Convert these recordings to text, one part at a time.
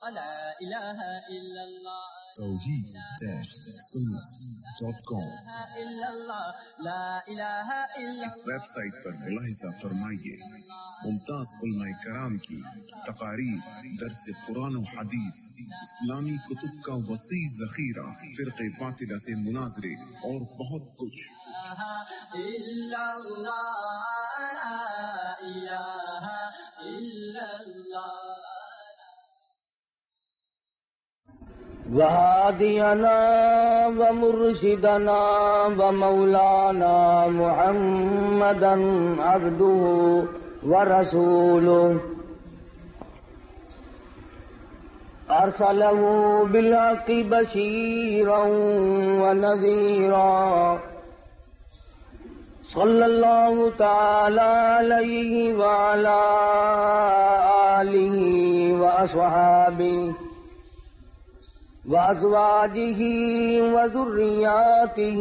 توحید-سنت.com اس web site پر ملاحظہ فرمائیے ممتاز علماء کرام کی تقاریر، درس قرآن و حدیث، اسلامی کتب کا وسیع ذخیرہ، فرقے باطلہ سے مناظرے اور بہت کچھ۔ وهادينا ومرشدنا ومولانا محمدا عبده ورسوله أرسله بالحق بشيرا ونذيرا صلى الله تعالى عليه وعلى آله وأصحابه وأزواجه وذرياته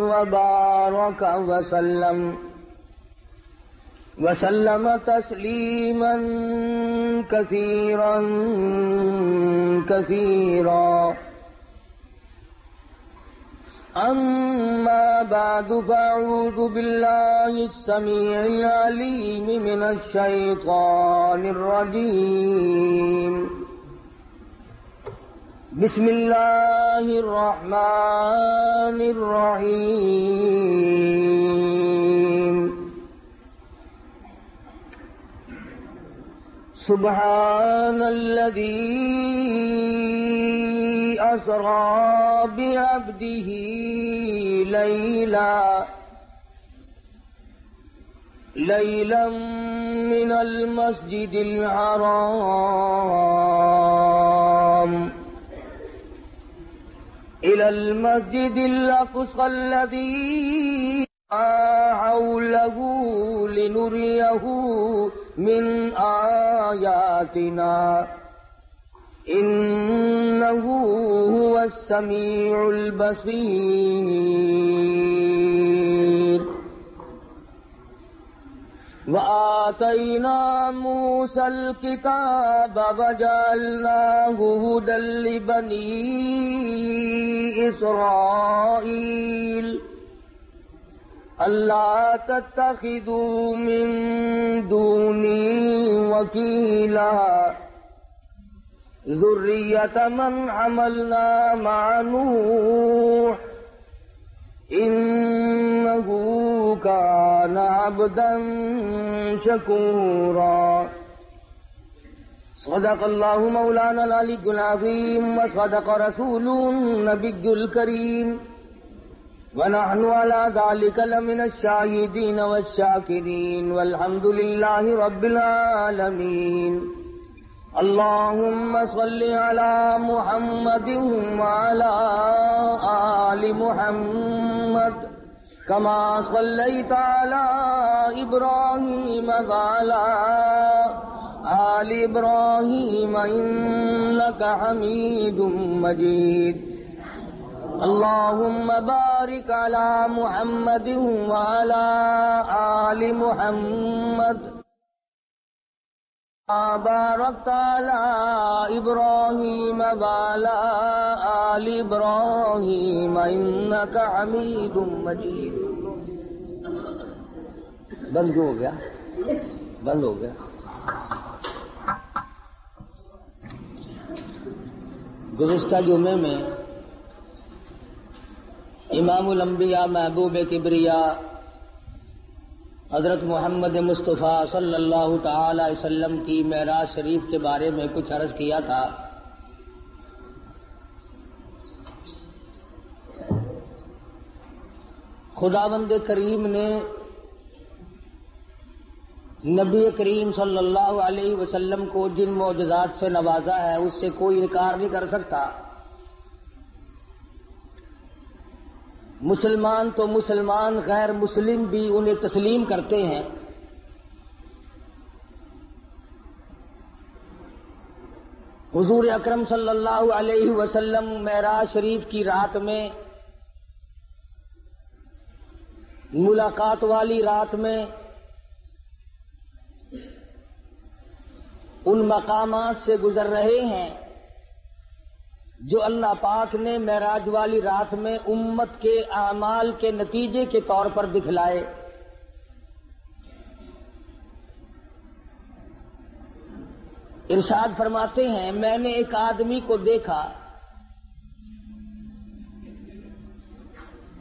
وبارك وسلم تسليما كثيرا أما بعد، فأعوذ بالله السميع العليم من الشيطان الرجيم. بسم اللہ الرحمن الرحیم. سبحان الذي أسرى بعبده ليلا من المسجد الحرام إلى المسجد الأقصى الذي حوله لنريه من آياتنا إنه هو السميع البصير. وآتينا موسى الكتاب وجعلناه هدى لبني إسرائيل ألا تتخذوا من دوني وكيلا ذرية من حملنا مع نوح إنه كان عبدا شكورا. صدق الله مولانا العلي العظيم وصدق رسوله النبي الكريم ونحن على ذلك لمن الشاهدين والشاكرين والحمد لله رب العالمين. اللهم صل على محمد وعلى آل محمد كما صليت على إبراهيم وعلى آل إبراهيم إنك حميد مجيد. اللهم بارك على محمد وعلى آل محمد باركت على إبراهيم وعلى آل إبراهيم إنك حميد مجيد. بند ہو گیا. گزشتہ جمعے میں امام الانبیاء محبوب کبریا حضرت محمد مصطفیٰ صلی اللہ تعالی علیہ وسلم کی معراج شریف کے بارے میں کچھ عرض کیا تھا. خداوند کریم نے نبی کریم صلی اللہ علیہ وسلم کو جن معجزات سے نوازا ہے اس سے کوئی انکار نہیں کر سکتا. مسلمان تو مسلمان، غیر مسلم بھی انہیں تسلیم کرتے ہیں. حضور اکرم صلی اللہ علیہ وسلم معراج شریف کی رات میں، ملاقات والی رات میں، ان مقامات سے گزر رہے ہیں جو اللہ پاک نے معراج والی رات میں امت کے اعمال کے نتیجے کے طور پر دکھلائے. ارشاد فرماتے ہیں میں نے ایک آدمی کو دیکھا،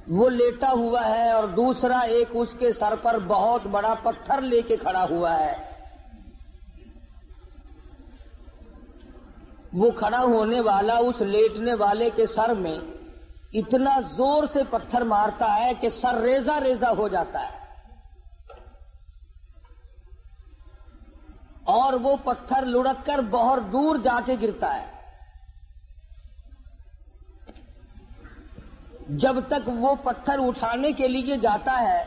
وہ لیٹا ہوا ہے اور دوسرا ایک اس کے سر پر بہت بڑا پتھر لے کے کھڑا ہوا ہے. وہ کھڑا ہونے والا اس لیٹنے والے کے سر میں اتنا زور سے پتھر مارتا ہے کہ سر ریزہ ریزہ ہو جاتا ہے، اور وہ پتھر لڑک کر بہت دور جا کے گرتا ہے. جب تک وہ پتھر اٹھانے کے لیے جاتا ہے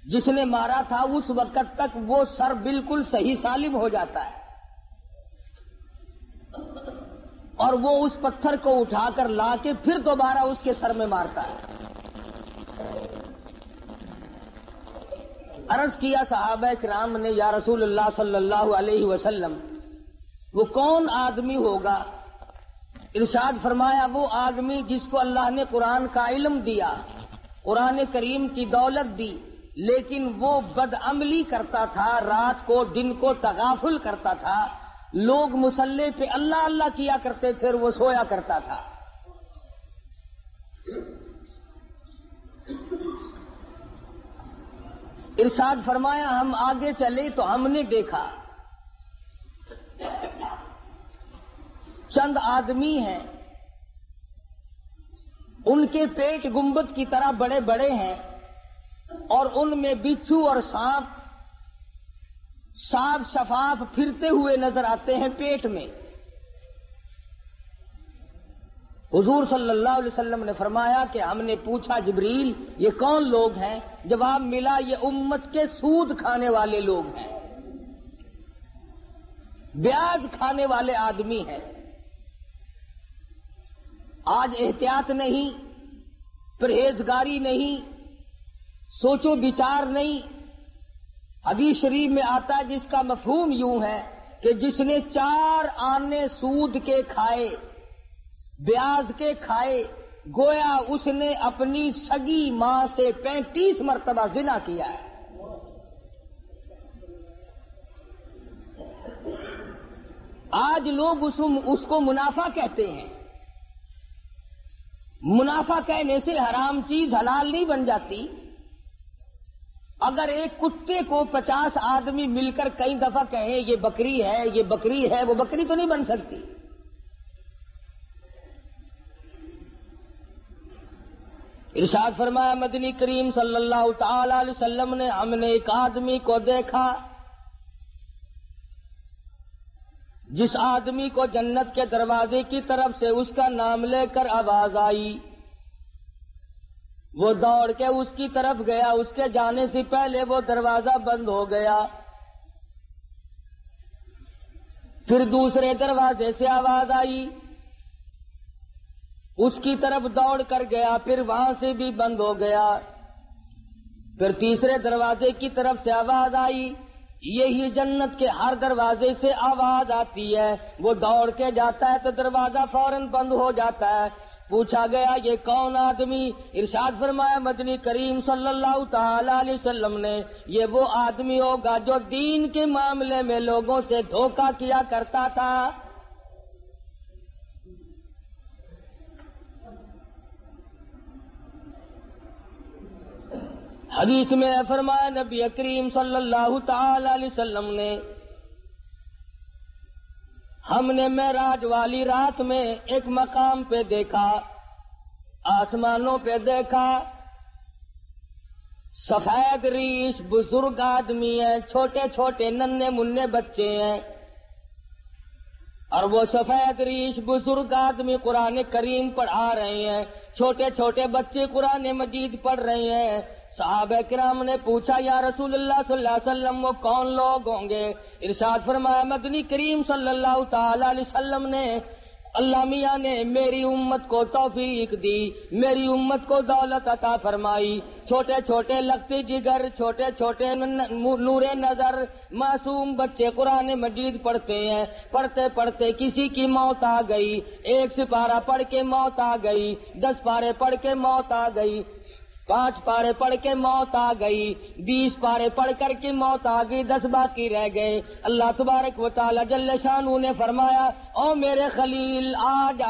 جس نے مارا تھا، اس وقت تک وہ سر بالکل صحیح سالم ہو جاتا ہے، اور وہ اس پتھر کو اٹھا کر لا کے پھر دوبارہ اس کے سر میں مارتا ہے. عرض کیا صحابہ کرام نے، یا رسول اللہ صلی اللہ علیہ وسلم وہ کون آدمی ہوگا؟ ارشاد فرمایا وہ آدمی جس کو اللہ نے قرآن کا علم دیا، قرآن کریم کی دولت دی، لیکن وہ بدعملی کرتا تھا، رات کو دن کو تغافل کرتا تھا، لوگ مصلی پہ اللہ اللہ کیا کرتے تھے اور وہ سویا کرتا تھا. ارشاد فرمایا ہم آگے چلے تو ہم نے دیکھا چند آدمی ہیں، ان کے پیٹ گنبد کی طرح بڑے بڑے ہیں، اور ان میں بچھو اور سانپ صاف شفاف پھرتے ہوئے نظر آتے ہیں پیٹ میں. حضور صلی اللہ علیہ وسلم نے فرمایا کہ ہم نے پوچھا جبریل یہ کون لوگ ہیں؟ جواب ملا یہ امت کے سود کھانے والے لوگ ہیں، بیاج کھانے والے آدمی ہیں. آج احتیاط نہیں، پرہیزگاری نہیں، سوچو بچار نہیں. حدیث شریف میں آتا ہے جس کا مفہوم یوں ہے کہ جس نے 4 آنے سود کے کھائے، بیاج کے کھائے، گویا اس نے اپنی سگی ماں سے 35 مرتبہ زنا کیا ہے. آج لوگ اس کو منافع کہتے ہیں. منافع کہنے سے حرام چیز حلال نہیں بن جاتی. اگر ایک کتے کو 50 آدمی مل کر کئی دفعہ کہیں یہ بکری ہے یہ بکری ہے، وہ بکری تو نہیں بن سکتی. ارشاد فرمایا مدنی کریم صلی اللہ تعالی علیہ وسلم نے ہم نے ایک آدمی کو دیکھا جس آدمی کو جنت کے دروازے کی طرف سے اس کا نام لے کر آواز آئی، وہ دوڑ کے اس کی طرف گیا، اس کے جانے سے پہلے وہ دروازہ بند ہو گیا. پھر دوسرے دروازے سے آواز آئی، اس کی طرف دوڑ کر گیا، پھر وہاں سے بھی بند ہو گیا. پھر تیسرے دروازے کی طرف سے آواز آئی. یہی جنت کے ہر دروازے سے آواز آتی ہے، وہ دوڑ کے جاتا ہے تو دروازہ فوراً بند ہو جاتا ہے. پوچھا گیا یہ کون آدمی؟ ارشاد فرمایا مدنی کریم صلی اللہ تعالی علیہ وسلم نے یہ وہ آدمی ہوگا جو دین کے معاملے میں لوگوں سے دھوکہ کیا کرتا تھا. حدیث میں فرمایا نبی کریم صلی اللہ تعالی علیہ وسلم نے ہم نے معراج والی رات میں ایک مقام پہ دیکھا، آسمانوں پہ دیکھا، سفید ریش بزرگ آدمی ہیں، چھوٹے چھوٹے ننھے منھے بچے ہیں، اور وہ سفید ریش بزرگ آدمی قرآن کریم پڑھا رہے ہیں، چھوٹے چھوٹے بچے قرآن مجید پڑھ رہے ہیں. صحابہ کرام نے پوچھا یا رسول اللہ صلی اللہ علیہ وسلم وہ کون لوگ ہوں گے؟ ارشاد فرمایا مدنی کریم صلی اللہ تعالی علیہ وسلم نے اللہ میاں نے میری امت کو توفیق دی، میری امت کو دولت عطا فرمائی، چھوٹے چھوٹے لختی جگر، چھوٹے چھوٹے نور نظر معصوم بچے قرآن مجید پڑھتے ہیں، پڑھتے پڑھتے کسی کی موت آ گئی، 1 سپارہ پڑھ کے موت آ گئی، 10 پارے پڑھ کے موت آ گئی، 5 پارے پڑھ کے موت آ گئی، 20 پارے پڑھ کر کے موت آ گئی، 10 باقی رہ گئے۔ اللہ تبارک و تعالی جل شانہ نے فرمایا، او میرے خلیل آج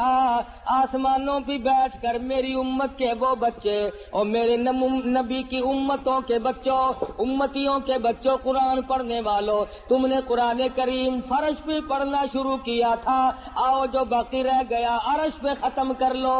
آسمانوں پہ بیٹھ کر میری امت کے وہ بچے اور میرے نبی کی امتوں کے بچوں، امتیوں کے بچوں، قرآن پڑھنے والوں، تم نے قرآن کریم فرش پہ پڑھنا شروع کیا تھا، آؤ جو باقی رہ گیا عرش پہ ختم کر لو۔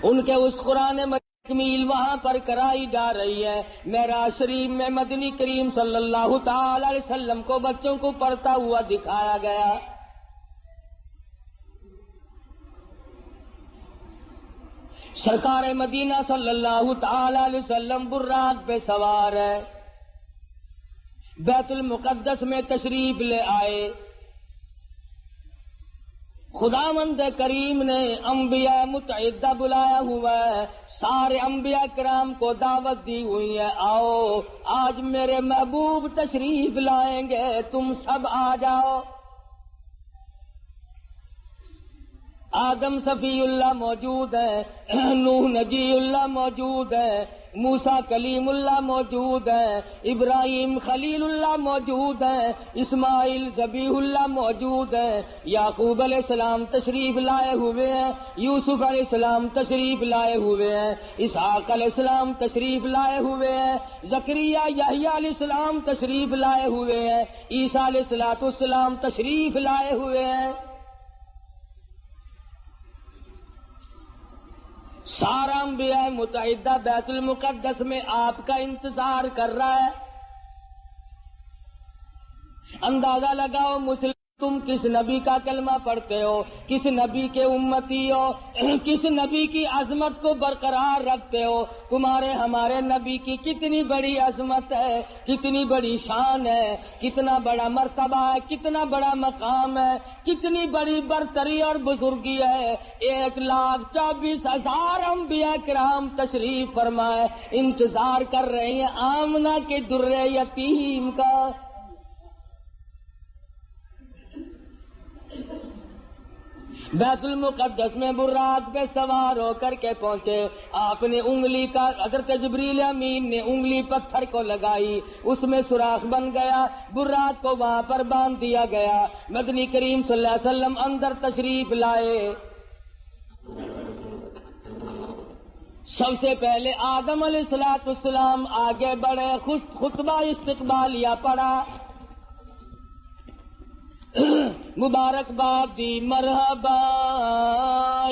ان کے اس قرآن تکمیل وہاں پر کرائی جا رہی ہے۔ معراج شریف میں مدنی کریم صلی اللہ تعالی علیہ وسلم کو بچوں کو پڑھتا ہوا دکھایا گیا۔ سرکار مدینہ صلی اللہ تعالی علیہ وسلم براق پہ سوار ہے، بیت المقدس میں تشریف لے آئے۔ خداوند کریم نے انبیاء متعدہ بلایا ہوا ہے، سارے انبیاء کرام کو دعوت دی ہوئی ہے، آؤ آج میرے محبوب تشریف لائیں گے، تم سب آ جاؤ۔ آدم صفی اللہ موجود ہے، نوح نجی اللہ موجود ہے، موسیٰ کلیم اللہ موجود ہے، ابراہیم خلیل اللہ موجود ہے، اسماعیل ذبیح اللہ موجود ہے، یعقوب علیہ السلام تشریف لائے ہوئے ہیں، یوسف علیہ السلام تشریف لائے ہوئے ہیں، اسحاق علیہ السلام تشریف لائے ہوئے ہیں، زکریا یحییٰ علیہ السلام تشریف لائے ہوئے ہیں، عیسیٰ علیہ السلام تشریف لائے ہوئے ہیں۔ سارا انبیاء متعدہ بیت المقدس میں آپ کا انتظار کر رہا ہے۔ اندازہ لگاؤ مسلم، تم کس نبی کا کلمہ پڑھتے ہو، کس نبی کے امتی ہو، کس نبی کی عظمت کو برقرار رکھتے ہو۔ تمہارے ہمارے نبی کی کتنی بڑی عظمت ہے، کتنی بڑی شان ہے، کتنا بڑا مرتبہ ہے، کتنا بڑا مقام ہے، کتنی بڑی برتری اور بزرگی ہے۔ 1,24,000 انبیاء کرام تشریف فرمائے، انتظار کر رہے ہیں آمنہ کے در یتیم کا۔ بیت المقدس میں براق پہ سوار ہو کر کے پہنچے، آپ نے انگلی کا، حضرت جبریل امین نے انگلی پتھر کو لگائی، اس میں سوراخ بن گیا، براق کو وہاں پر باندھ دیا گیا۔ مدنی کریم صلی اللہ علیہ وسلم اندر تشریف لائے۔ سب سے پہلے آدم علیہ السلام آگے بڑھے، خطبہ استقبالیہ پڑھا، مبارکباد دی، مرحبا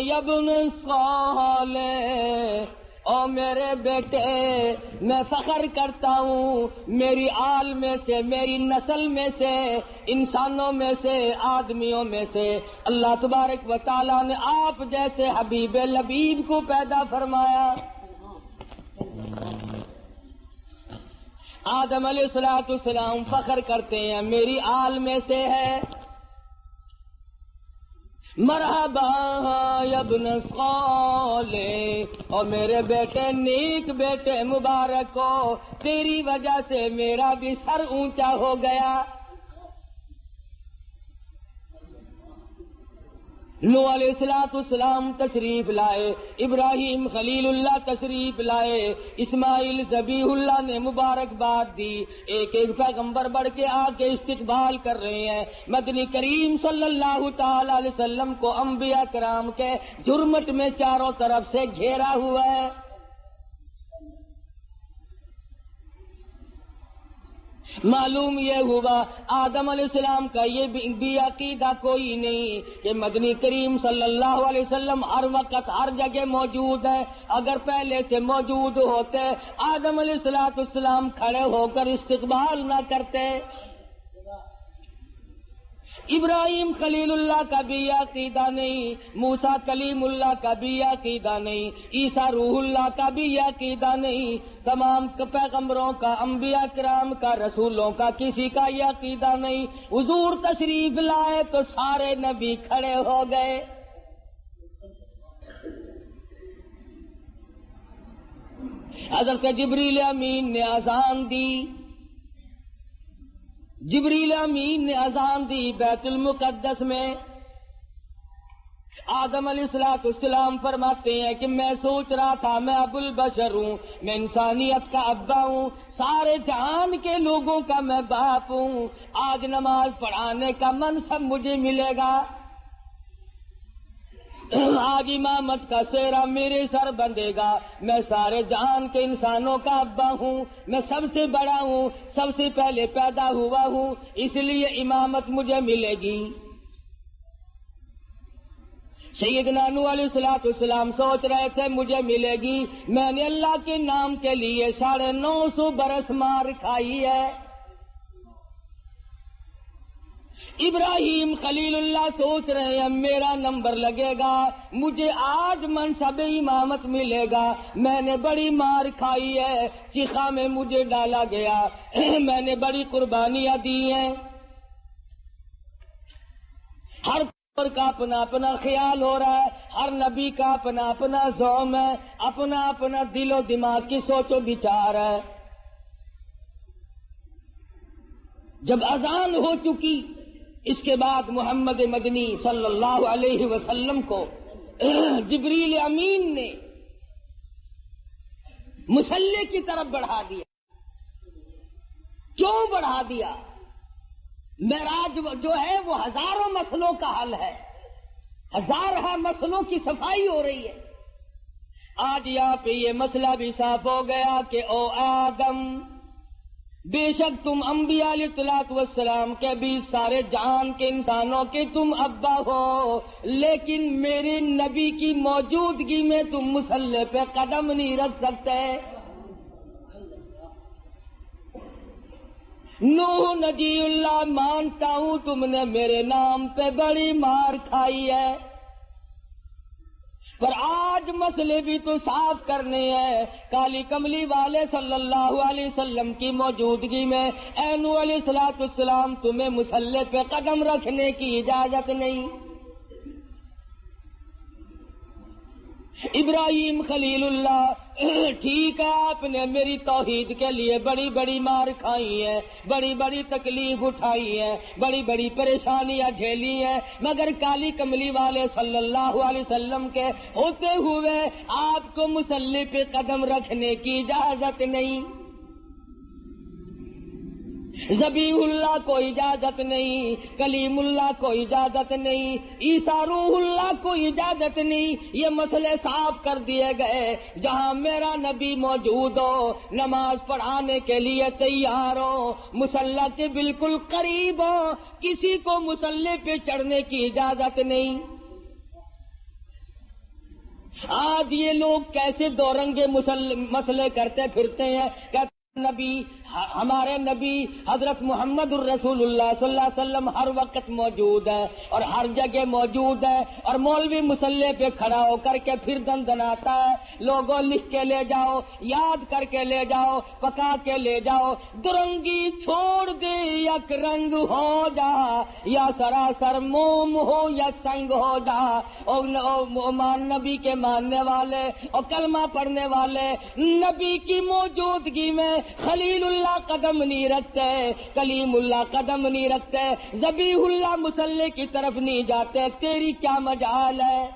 یا ابن صالح، او میرے بیٹے میں فخر کرتا ہوں، میری آل میں سے، میری نسل میں سے، انسانوں میں سے، آدمیوں میں سے اللہ تبارک و تعالیٰ نے آپ جیسے حبیب لبیب کو پیدا فرمایا۔ آدم علیہ السلام فخر کرتے ہیں میری آل میں سے ہے، مرحبا یا ابن صالح، اور میرے بیٹے نیک بیٹے مبارک ہو، تیری وجہ سے میرا بھی سر اونچا ہو گیا۔ نوح علیہ السلام تشریف لائے، ابراہیم خلیل اللہ تشریف لائے، اسماعیل ذبیح اللہ نے مبارکباد دی، ایک ایک پیغمبر بڑھ کے آ کے استقبال کر رہے ہیں۔ مدنی کریم صلی اللہ تعالی علیہ وسلم کو انبیاء کرام کے جرمٹ میں چاروں طرف سے گھیرا ہوا ہے۔ معلوم یہ ہوا آدم علیہ السلام کا یہ بھی عقیدہ کوئی نہیں کہ مدنی کریم صلی اللہ علیہ وسلم ہر وقت ہر جگہ موجود ہے۔ اگر پہلے سے موجود ہوتے آدم علیہ السلام کھڑے ہو کر استقبال نہ کرتے۔ ابراہیم خلیل اللہ کا بھی عقیدہ نہیں، موسیٰ کلیم اللہ کا بھی عقیدہ نہیں، عیسیٰ روح اللہ کا بھی عقیدہ نہیں، تمام پیغمبروں کا، انبیاء کرام کا، رسولوں کا کسی کا یہ عقیدہ نہیں۔ حضور تشریف لائے تو سارے نبی کھڑے ہو گئے۔ حضرت جبریل امین نے اذان دی، جبریل امین نے اذان دی بیت المقدس میں۔ آدم علیہ السلام فرماتے ہیں کہ میں سوچ رہا تھا میں ابو البشر ہوں، میں انسانیت کا ابا ہوں، سارے جہان کے لوگوں کا میں باپ ہوں، آج نماز پڑھانے کا منصب مجھے ملے گا، آج امامت کا سہرا میرے سر بندھے گا، میں سارے جہان کے انسانوں کا ابا ہوں، میں سب سے بڑا ہوں، سب سے پہلے پیدا ہوا ہوں، اس لیے امامت مجھے ملے گی۔ سیدنا نوح علیہ السلام سوچ رہے تھے مجھے ملے گی، میں نے اللہ کے نام کے لیے 950 برس مار کھائی ہے۔ ابراہیم خلیل اللہ سوچ رہے ہیں میرا نمبر لگے گا، مجھے آج منصب امامت ملے گا، میں نے بڑی مار کھائی ہے، چیخا میں مجھے ڈالا گیا، میں نے بڑی قربانیاں دی ہیں۔ ہر کا اپنا اپنا خیال ہو رہا ہے، ہر نبی کا اپنا اپنا زوم ہے، اپنا اپنا دل و دماغ کی سوچ و بچار ہے۔ جب اذان ہو چکی، اس کے بعد محمد مدنی صلی اللہ علیہ وسلم کو جبریل امین نے مصلی کی طرف بڑھا دیا۔ کیوں بڑھا دیا؟ معراج جو ہے وہ ہزاروں مسئلوں کا حل ہے، ہزارہ مسئلوں کی صفائی ہو رہی ہے۔ آج یہاں پہ یہ مسئلہ بھی صاف ہو گیا کہ او آدم، بے شک تم انبیاء علیہ الصلوۃ والسلام کے بھی سارے جہان کے انسانوں کے تم ابا ہو، لیکن میرے نبی کی موجودگی میں تم مصلی پہ قدم نہیں رکھ سکتے۔ نوح نجی اللہ، مانتا ہوں تم نے میرے نام پہ بڑی مار کھائی ہے، پر آج مسئلے بھی تو صاف کرنے ہیں۔ کالی کملی والے صلی اللہ علیہ وسلم کی موجودگی میں اے نوح علیہ السلام تمہیں مصلی پہ قدم رکھنے کی اجازت نہیں۔ ابراہیم خلیل اللہ، ٹھیک ہے آپ نے میری توحید کے لیے بڑی بڑی مار کھائی ہیں، بڑی بڑی تکلیف اٹھائی ہے، بڑی بڑی پریشانیاں جھیلی ہیں، مگر کالی کملی والے صلی اللہ علیہ وسلم کے ہوتے ہوئے آپ کو مصلی پہ قدم رکھنے کی اجازت نہیں۔ ذبیح اللہ کو اجازت نہیں، کلیم اللہ کو اجازت نہیں، عیسیٰ روح اللہ کو اجازت نہیں۔ یہ مسئلے صاف کر دیے گئے، جہاں میرا نبی موجود ہو، نماز پڑھانے کے لیے تیار ہو، مصلی کے بالکل قریب ہو، کسی کو مصلی پہ چڑھنے کی اجازت نہیں۔ آج یہ لوگ کیسے دو رنگے مسئلے کرتے پھرتے ہیں، کہتے نبی، ہمارے نبی حضرت محمد الرسول اللہ صلی اللہ علیہ وسلم ہر وقت موجود ہے اور ہر جگہ موجود ہے، اور مولوی مصلی پہ کھڑا ہو کر کے پھر دندناتا ہے، لوگوں لکھ کے لے جاؤ، یاد کر کے لے جاؤ، پکا کے لے جاؤ، درنگی چھوڑ دے یک رنگ ہو جا، یا سراسر موم ہو یا سنگ ہو جا۔ اور نبی کے ماننے والے اور کلمہ پڑھنے والے نبی کی موجودگی میں خلیل اللہ قدم نہیں رکھتے، کلیم اللہ قدم نہیں رکھتے، ذبیح اللہ مصلی کی طرف نہیں جاتے، تیری کیا مجال ہے؟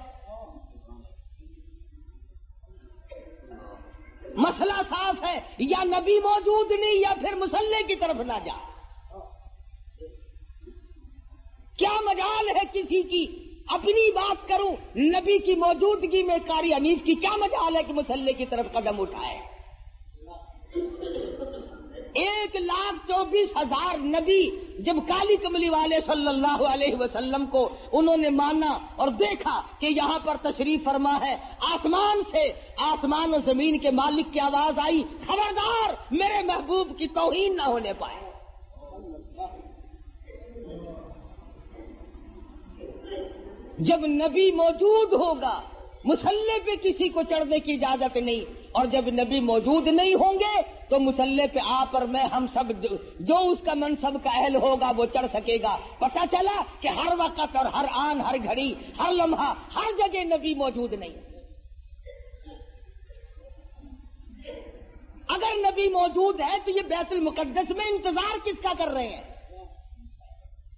مسئلہ صاف ہے، یا نبی موجود نہیں یا پھر مصلی کی طرف نہ جا۔ کیا مجال ہے کسی کی؟ اپنی بات کروں، نبی کی موجودگی میں قاری حنیف کی کیا مجال ہے کہ مصلی کی طرف قدم اٹھائے؟ 1,24,000 نبی جب کالی کملی والے صلی اللہ علیہ وسلم کو انہوں نے مانا اور دیکھا کہ یہاں پر تشریف فرما ہے، آسمان سے، آسمان و زمین کے مالک کی آواز آئی، خبردار میرے محبوب کی توہین نہ ہونے پائے۔ جب نبی موجود ہوگا مسلح پہ کسی کو چڑھنے کی اجازت نہیں، اور جب نبی موجود نہیں ہوں گے تو مسلح پہ آپ اور میں ہم سب جو اس کا منصب کا اہل ہوگا وہ چڑھ سکے گا۔ پتہ چلا کہ ہر وقت اور ہر آن، ہر گھڑی، ہر لمحہ، ہر جگہ نبی موجود نہیں۔ اگر نبی موجود ہے تو یہ بیت المقدس میں انتظار کس کا کر رہے ہیں؟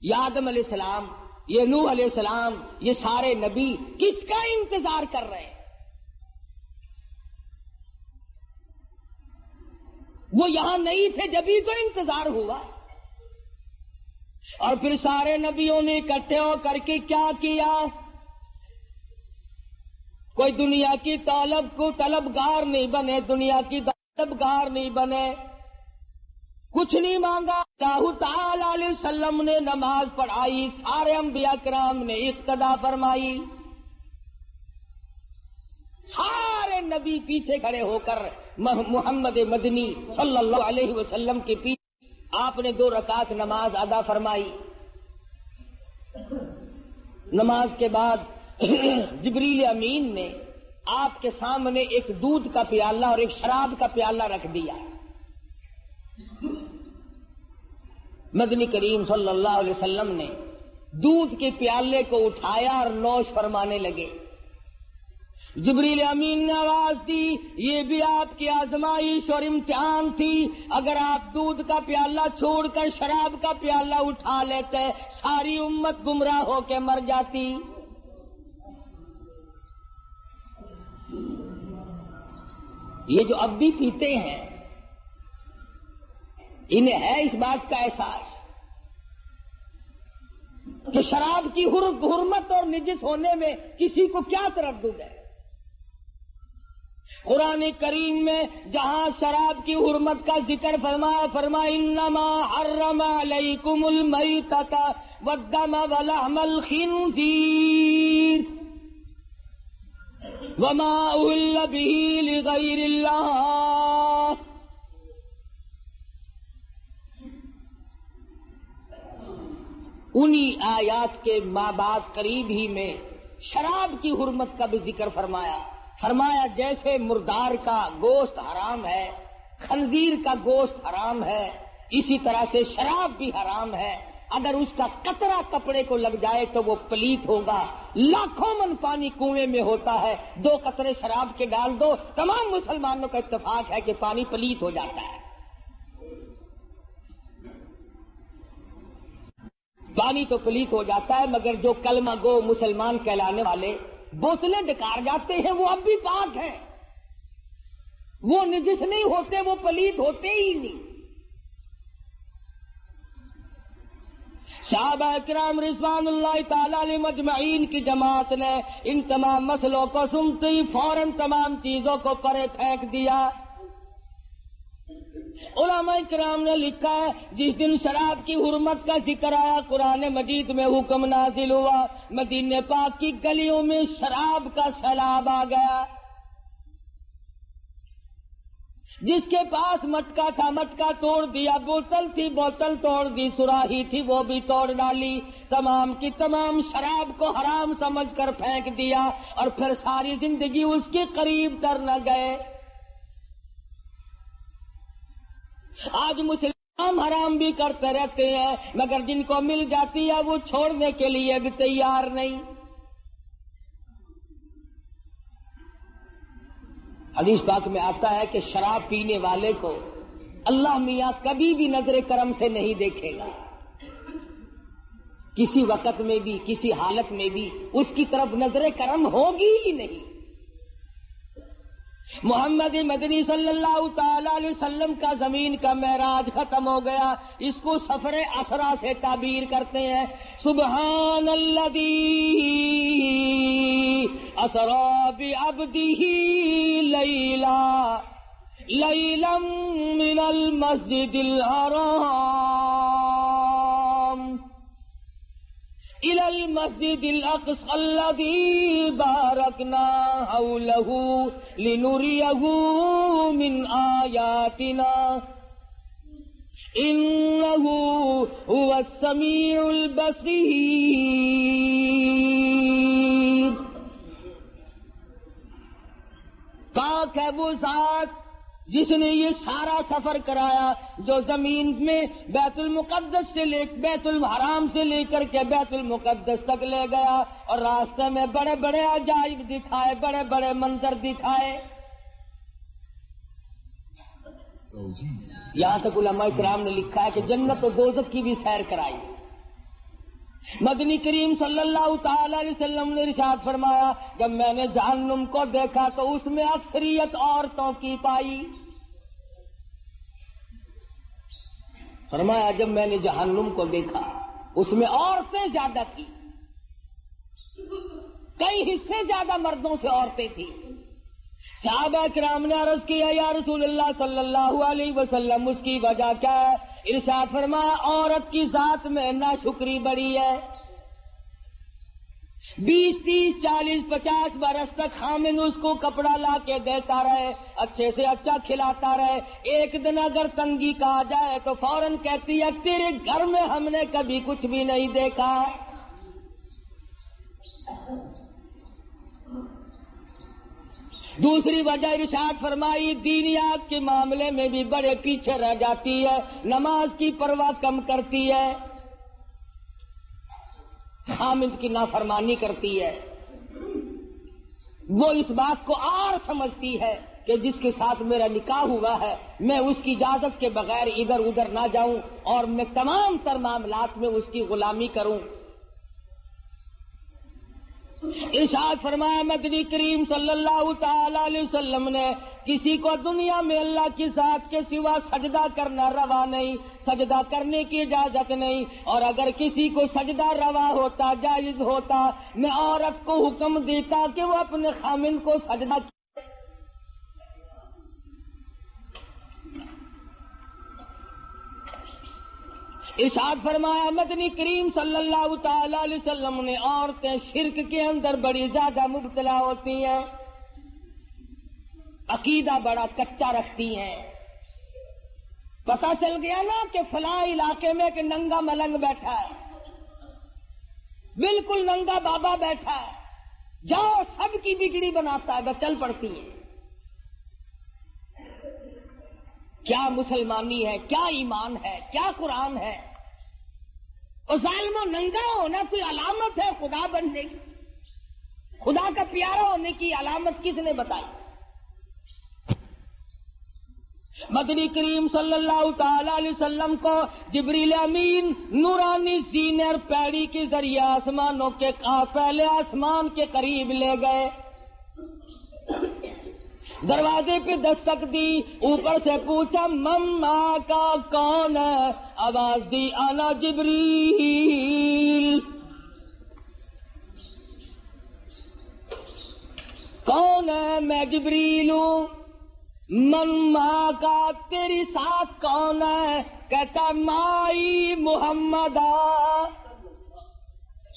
یہ آدم علیہ السلام، یہ نوح علیہ السلام، یہ سارے نبی کس کا انتظار کر رہے ہیں؟ وہ یہاں نہیں تھے جبھی تو انتظار ہوا۔ اور پھر سارے نبیوں نے اکٹھے ہو کر کے کیا کیا؟ کوئی دنیا کی طلبگار نہیں بنے، دنیا کی طلبگار نہیں بنے، کچھ نہیں مانگا۔ اللہ تعالی علیہ وسلم نے نماز پڑھائی، سارے انبیاء کرام نے اقتدا فرمائی، سارے نبی پیچھے کھڑے ہو کر محمد مدنی صلی اللہ علیہ وسلم کے پیچھے آپ نے 2 رکعت نماز ادا فرمائی۔ نماز کے بعد جبریل امین نے آپ کے سامنے ایک دودھ کا پیالہ اور ایک شراب کا پیالہ رکھ دیا۔ مدنی کریم صلی اللہ علیہ وسلم نے دودھ کے پیالے کو اٹھایا اور نوش فرمانے لگے۔ جبریل امین نے آواز دی، یہ بھی آپ کی آزمائش اور امتحان تھی، اگر آپ دودھ کا پیالہ چھوڑ کر شراب کا پیالہ اٹھا لیتے ساری امت گمراہ ہو کے مر جاتی۔ یہ جو اب بھی پیتے ہیں انہیں ہے اس بات کا احساس کہ شراب کی حرمت اور نجس ہونے میں کسی کو کیا تردد ہے؟ قرآن کریم میں جہاں شراب کی حرمت کا ذکر فرمایا انما حرم علیکم المیتۃ والدم ولحم الخنزیر وما اہل به لغیر اللہ۔ انہی آیات کے بعد قریب ہی میں شراب کی حرمت کا بھی ذکر فرمایا جیسے مردار کا گوشت حرام ہے، خنزیر کا گوشت حرام ہے، اسی طرح سے شراب بھی حرام ہے۔ اگر اس کا قطرہ کپڑے کو لگ جائے تو وہ پلیت ہوگا۔ لاکھوں من پانی کنویں میں ہوتا ہے، 2 قطرے شراب کے ڈال دو، تمام مسلمانوں کا اتفاق ہے کہ پانی پلیت ہو جاتا ہے۔ پانی تو پلیت ہو جاتا ہے، مگر جو کلمہ گو مسلمان کہلانے والے بوتلیں ڈکار جاتے ہیں وہ اب بھی پاک ہیں، وہ نجس نہیں ہوتے، وہ پلیت ہوتے ہی نہیں۔ صحابہ کرام رضوان اللہ تعالی علیہ مجمعین کی جماعت نے ان تمام مسئلوں کو سنتے ہی فوراً تمام چیزوں کو پرے پھینک دیا۔ علماء کرام نے لکھا ہے جس دن شراب کی حرمت کا ذکر آیا قرآن مجید میں حکم نازل ہوا، مدینہ پاک کی گلیوں میں شراب کا سیلاب آ گیا۔ جس کے پاس مٹکا تھا مٹکا توڑ دیا، بوتل تھی بوتل توڑ دی، سراہی تھی وہ بھی توڑ ڈالی، تمام کی تمام شراب کو حرام سمجھ کر پھینک دیا، اور پھر ساری زندگی اس کے قریب تر نہ گئے۔ آج مسلمان حرام بھی کرتے رہتے ہیں، مگر جن کو مل جاتی ہے وہ چھوڑنے کے لیے بھی تیار نہیں۔ حدیث پاک میں آتا ہے کہ شراب پینے والے کو اللہ میاں کبھی بھی نظر کرم سے نہیں دیکھے گا، کسی وقت میں بھی کسی حالت میں بھی اس کی طرف نظر کرم ہوگی ہی نہیں۔ محمد مدنی صلی اللہ تعالی علیہ وسلم کا زمین کا معراج ختم ہو گیا، اس کو سفر اسرا سے تعبیر کرتے ہیں۔ سبحان الذی اسری بعبدہ لیلا من المسجد الحرام إلى المسجد الأقصى الذي باركنا حوله لنريه من آياتنا إنه هو السميع البصير۔ پاک ہے وہ ذات جس نے یہ سارا سفر کرایا، جو زمین میں بیت المقدس سے بیت الحرام سے لے کر کے بیت المقدس تک لے گیا، اور راستے میں بڑے بڑے عجائب دکھائے، بڑے بڑے منظر دکھائے۔ یہاں تک علماء کرام نے لکھا ہے کہ جنت و دوزخ کی بھی سیر کرائی۔ مدنی کریم صلی اللہ تعالی علیہ وسلم نے ارشاد فرمایا، جب میں نے جہنم کو دیکھا تو اس میں اکثریت عورتوں کی پائی۔ فرمایا جب میں نے جہنم کو دیکھا اس میں عورتیں زیادہ تھی، کئی حصے زیادہ مردوں سے عورتیں تھیں۔ صحابہ کرام نے عرض کیا یا رسول اللہ صلی اللہ علیہ وسلم اس کی وجہ کیا ہے؟ ارشاد فرمایا عورت کی ذات میں ناشکری بڑی ہے، 20 30 40 50 برس تک خامن اس کو کپڑا لا کے دیتا رہے، اچھے سے اچھا کھلاتا رہے، ایک دن اگر تنگی کا آ جائے تو فوراً کہتی ہے تیرے گھر میں ہم نے کبھی کچھ بھی نہیں دیکھا۔ دوسری وجہ ارشاد فرمائی دینیات کے معاملے میں بھی بڑے پیچھے رہ جاتی ہے، نماز کی پرواہ کم کرتی ہے، خامد کی نافرمانی کرتی ہے۔ وہ اس بات کو اور سمجھتی ہے کہ جس کے ساتھ میرا نکاح ہوا ہے میں اس کی اجازت کے بغیر ادھر ادھر نہ جاؤں اور میں تمام تر معاملات میں اس کی غلامی کروں۔ ارشاد فرمایا مدنی کریم صلی اللہ تعالی علیہ وسلم نے کسی کو دنیا میں اللہ کی ذات کے سوا سجدہ کرنا روا نہیں، سجدہ کرنے کی اجازت نہیں، اور اگر کسی کو سجدہ روا ہوتا جائز ہوتا میں عورت کو حکم دیتا کہ وہ اپنے خامن کو سجدہ ارشاد فرمایا مدنی کریم صلی اللہ تعالی علیہ وسلم نے عورتیں شرک کے اندر بڑی زیادہ مبتلا ہوتی ہیں، عقیدہ بڑا کچا رکھتی ہیں۔ پتہ چل گیا نا کہ فلاں علاقے میں کہ ننگا ملنگ بیٹھا ہے، بالکل ننگا بابا بیٹھا ہے، جاؤ سب کی بگڑی بناتا ہے، بس چل پڑتی ہیں۔ کیا مسلمانی ہے، کیا ایمان ہے، کیا قرآن ہے؟ اور ظالم و ننگا ہونا کوئی علامت ہے خدا بننے کی؟ خدا کا پیارا ہونے کی علامت کس نے بتائی؟ مدنی کریم صلی اللہ تعالی علیہ وسلم کو جبریل امین نورانی زینر پیڑی کے ذریعے آسمانوں کے پہلے آسمان کے قریب لے گئے، دروازے پہ دستک دی، اوپر سے پوچھا مما کا کون ہے؟ آواز دی انا جبریل۔ کون ہے؟ میں جبریل ہوں۔ مما کا تیری ساتھ کون ہے؟ کہتا مائی محمد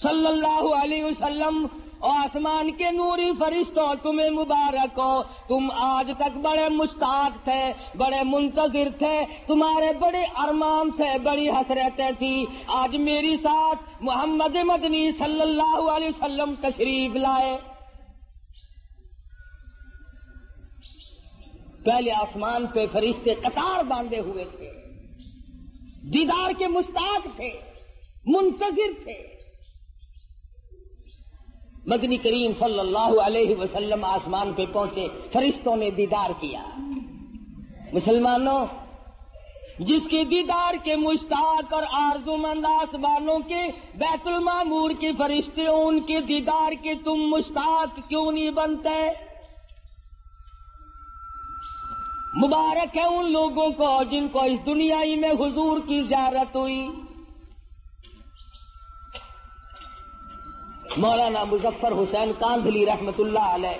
صلی اللہ علیہ وسلم۔ اور آسمان کے نوری فرشتوں تمہیں مبارک ہو، تم آج تک بڑے مشتاق تھے، بڑے منتظر تھے، تمہارے بڑے ارمان تھے، بڑی حسرتیں تھی، آج میری ساتھ محمد مدنی صلی اللہ علیہ وسلم تشریف لائے۔ پہلے آسمان پہ فرشتے قطار باندھے ہوئے تھے، دیدار کے مشتاق تھے، منتظر تھے۔ مدنی کریم صلی اللہ علیہ وسلم آسمان پہ پہنچے، فرشتوں نے دیدار کیا۔ مسلمانوں، جس کے دیدار کے مشتاق اور آرزومند آسمانوں کے بیت المعمور کے فرشتے، ان کے دیدار کے تم مشتاق کیوں نہیں بنتے؟ مبارک ہے ان لوگوں کو جن کو اس دنیا ہی میں حضور کی زیارت ہوئی۔ مولانا مظفر حسین کاندھلی رحمت اللہ علیہ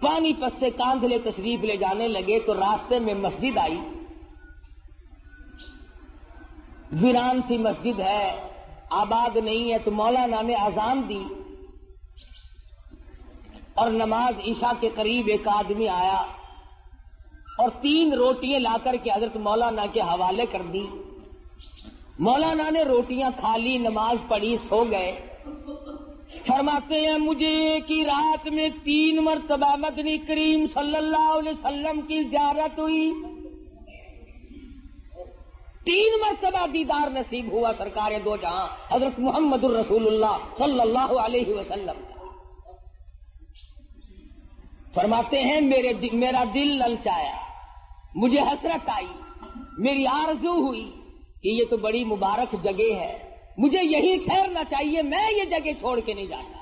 پانی پت سے کاندھلے تشریف لے جانے لگے تو راستے میں مسجد آئی، ویران سی مسجد ہے، آباد نہیں ہے، تو مولانا نے اذان دی اور نماز عشاء کے قریب ایک آدمی آیا اور 3 روٹیاں لا کر کے حضرت مولانا کے حوالے کر دی۔ مولانا نے روٹیاں کھا لی، نماز پڑھی، سو گئے۔ فرماتے ہیں مجھے ایک ہی رات میں 3 مرتبہ مدنی کریم صلی اللہ علیہ وسلم کی زیارت ہوئی، 3 مرتبہ دیدار نصیب ہوا سرکار دو جہاں حضرت محمد الرسول اللہ صلی اللہ علیہ وسلم۔ فرماتے ہیں میرا دل للچایا، مجھے حسرت آئی، میری آرزو ہوئی کہ یہ تو بڑی مبارک جگہ ہے، مجھے یہی ٹھہرنا چاہیے، میں یہ جگہ چھوڑ کے نہیں جاتا۔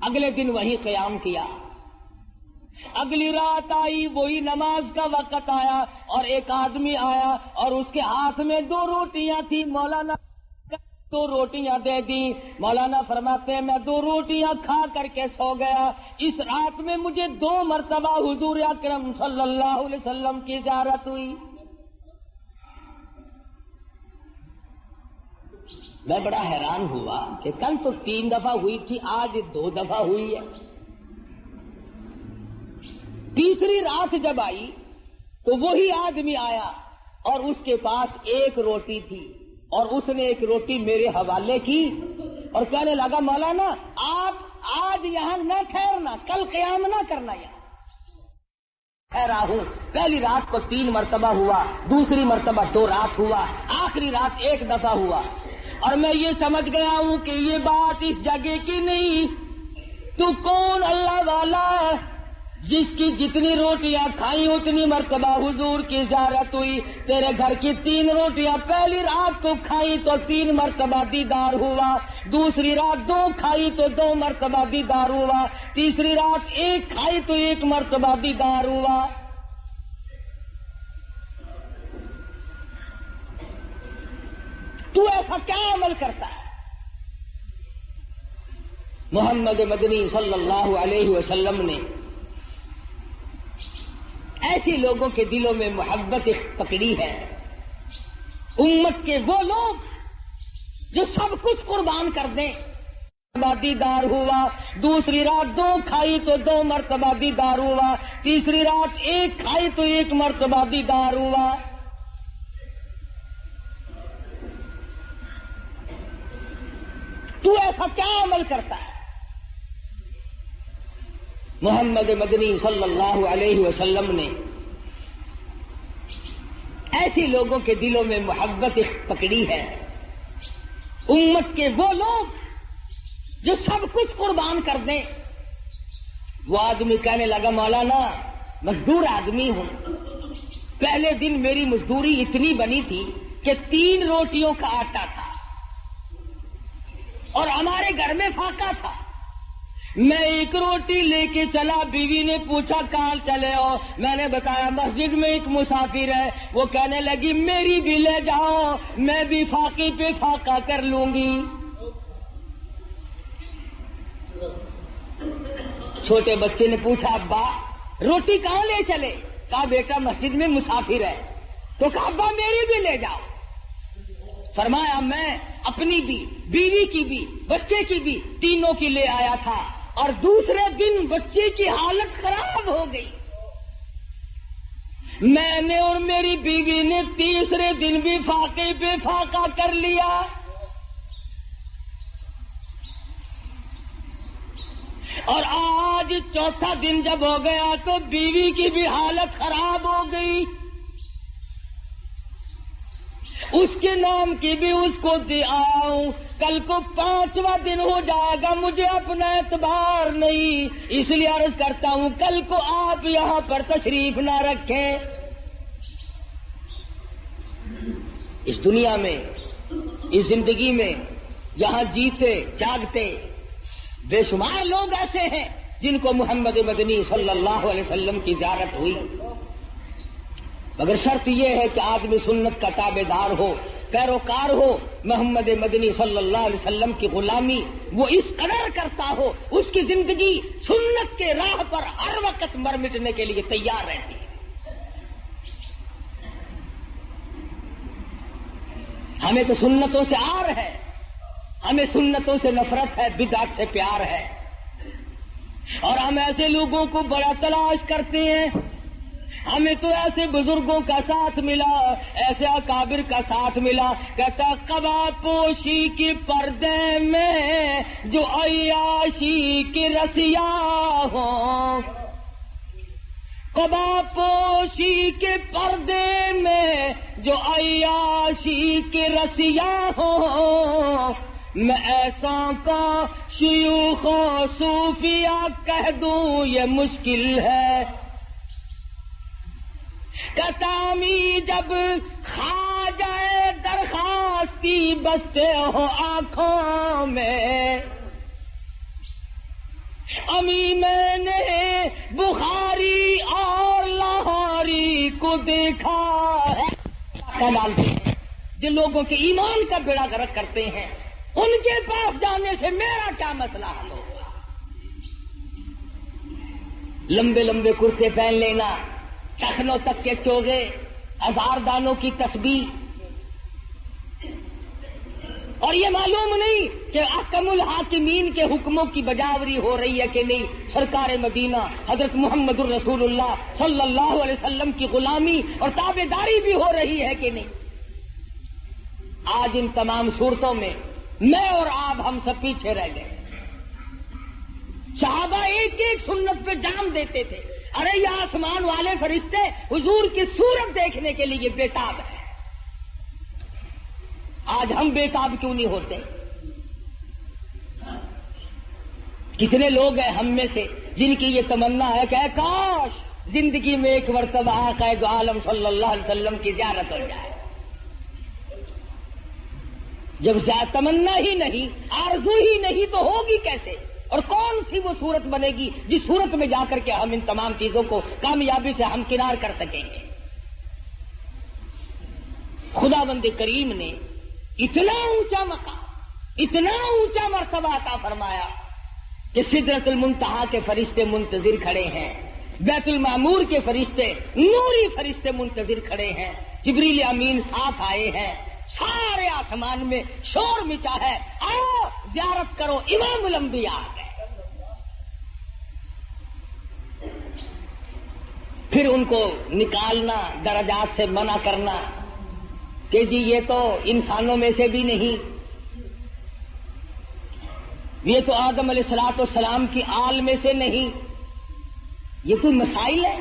اگلے دن وہیں قیام کیا، اگلی رات آئی، وہی نماز کا وقت آیا اور ایک آدمی آیا اور اس کے ہاتھ میں 2 روٹیاں تھی، مولانا 2 روٹیاں دے دی۔ مولانا فرماتے ہیں میں 2 روٹیاں کھا کر کے سو گیا، اس رات میں مجھے 2 مرتبہ حضور اکرم صلی اللہ علیہ وسلم کی زیارت ہوئی۔ میں بڑا حیران ہوا کہ کل تو 3 دفعہ ہوئی تھی، آج 2 دفعہ ہوئی ہے۔ تیسری رات جب آئی تو وہی آدمی آیا اور اس کے پاس 1 روٹی تھی اور اس نے 1 روٹی میرے حوالے کی اور کہنے لگا مولانا آپ آج یہاں نہ ٹھہرنا، کل قیام نہ کرنا یہاں۔ ٹھہرا ہوں، پہلی رات کو 3 مرتبہ ہوا، دوسری مرتبہ 2 رات ہوا، آخری رات 1 دفعہ ہوا، اور میں یہ سمجھ گیا ہوں کہ یہ بات اس جگہ کی نہیں۔ تو کون اللہ والا ہے جس کی جتنی روٹیاں کھائیں اتنی مرتبہ حضور کی زیارت ہوئی؟ تیرے گھر کی 3 روٹیاں پہلی رات کو کھائیں تو 3 مرتبہ دیدار ہوا، دوسری رات 2 کھائی تو 2 مرتبہ دیدار ہوا، تیسری رات 1 کھائی تو 1 مرتبہ دیدار ہوا۔ تو ایسا کیا عمل کرتا ہے؟ محمد مدنی صلی اللہ علیہ وسلم نے ایسے لوگوں کے دلوں میں محبت پکڑی ہے، امت کے وہ لوگ جو سب کچھ قربان کر دیں۔ دیدار ہوا، دوسری رات 2 کھائی تو 2 مرتبہ دیدار ہوا، تیسری رات 1 کھائی تو 1 مرتبہ دیدار ہوا۔ تو ایسا کیا عمل کرتا ہے؟ محمد مدنی صلی اللہ علیہ وسلم نے ایسے لوگوں کے دلوں میں محبت پکڑی ہے، امت کے وہ لوگ جو سب کچھ قربان کر دیں۔ وہ آدمی کہنے لگا مولانا مزدور آدمی ہوں، پہلے دن میری مزدوری اتنی بنی تھی کہ 3 روٹیوں کا آٹا تھا اور ہمارے گھر میں فاقہ تھا، میں 1 روٹی لے کے چلا، بیوی نے پوچھا کہاں چلے ہو؟ میں نے بتایا مسجد میں ایک مسافر ہے۔ وہ کہنے لگی میری بھی لے جاؤ، میں بھی فاقے پہ فاقہ کر لوں گی۔ چھوٹے بچے نے پوچھا ابا روٹی کہاں لے چلے؟ کہا بیٹا مسجد میں مسافر ہے۔ تو کہا ابا میری بھی لے جاؤ۔ فرمایا میں اپنی بھی، بیوی کی بھی، بچے کی بھی، تینوں کی لے آیا تھا، اور دوسرے دن بچے کی حالت خراب ہو گئی۔ میں نے اور میری بیوی نے تیسرے دن بھی فاقے پہ فاقہ کر لیا۔ اور آج 4تھا دن جب ہو گیا تو بیوی کی بھی حالت خراب ہو گئی، اس کے نام کی بھی اس کو دے آیا ہوں، کل کو 5واں دن ہو جائے گا، مجھے اپنا اعتبار نہیں، اس لیے عرض کرتا ہوں کل کو آپ یہاں پر تشریف نہ رکھیں۔ اس دنیا میں، اس زندگی میں، یہاں جیتے جاگتے بے شمار لوگ ایسے ہیں جن کو محمد مدنی صلی اللہ علیہ وسلم کی زیارت ہوئی، مگر شرط یہ ہے کہ آدمی سنت کا تابع دار ہو، پیروکار ہو، محمد مدنی صلی اللہ علیہ وسلم کی غلامی وہ اس قدر کرتا ہو، اس کی زندگی سنت کے راہ پر ہر وقت مر مٹنے کے لیے تیار رہتی ہے۔ ہمیں تو سنتوں سے آر ہے، ہمیں سنتوں سے نفرت ہے، بدعت سے پیار ہے، اور ہم ایسے لوگوں کو بڑا تلاش کرتے ہیں، ہمیں تو ایسے بزرگوں کا ساتھ ملا، ایسے اکابر کا ساتھ ملا. کہتا قبا پوشی کے پردے میں جو عیاشی کے رسیا ہوں، قبا پوشی کے پردے میں جو عیاشی کے رسیا ہوں، میں ایسا کا شیوخ و صوفیہ کہہ دوں یہ مشکل ہے. کتامی جب کھا جائے درخواستی بستے ہو آنکھوں میں، امی میں نے بخاری اور لاہوری کو دیکھا ہے. کیا ڈالتے ہیں جن لوگوں کے ایمان کا بیڑا غرق کرتے ہیں، ان کے پاس جانے سے میرا کیا مسئلہ حل ہوگا؟ لمبے لمبے کرتے پہن لینا، ٹخنوں تک کے چوغے، ہزار دانوں کی تسبیح، اور یہ معلوم نہیں کہ احکم الحاکمین کے حکموں کی بجاوری ہو رہی ہے کہ نہیں، سرکار مدینہ حضرت محمد الرسول اللہ صلی اللہ علیہ وسلم کی غلامی اور تابع داری بھی ہو رہی ہے کہ نہیں. آج ان تمام صورتوں میں میں اور آپ ہم سب پیچھے رہ گئے. صحابہ ایک ایک سنت پہ جان دیتے تھے. ارے یہ آسمان والے فرشتے حضور کی صورت دیکھنے کے لیے بےتاب ہیں. آج ہم بےتاب کیوں نہیں ہوتے؟ کتنے لوگ ہیں ہم میں سے جن کی یہ تمنا ہے کہ کاش زندگی میں ایک مرتبہ آقا دو عالم صلی اللہ علیہ وسلم کی زیارت ہو جائے. جب تمنا ہی نہیں، آرزو ہی نہیں، تو ہوگی کیسے؟ اور کون سی وہ صورت بنے گی جس صورت میں جا کر کے ہم ان تمام چیزوں کو کامیابی سے ہمکنار کر سکیں گے؟ خداوند کریم نے اتنا اونچا مقام، اتنا اونچا مرتبہ عطا فرمایا کہ سدرۃ المنتہا کے فرشتے منتظر کھڑے ہیں، بیت المعمور کے فرشتے، نوری فرشتے منتظر کھڑے ہیں، جبریل امین ساتھ آئے ہیں، سارے آسمان میں شور مچا ہے، آؤ زیارت کرو، امام الانبیاء آ گئے. پھر ان کو نکالنا، درجات سے منع کرنا کہ جی یہ تو انسانوں میں سے بھی نہیں، یہ تو آدم علیہ الصلوۃ والسلام کی آل میں سے نہیں. یہ کوئی مسائل ہے؟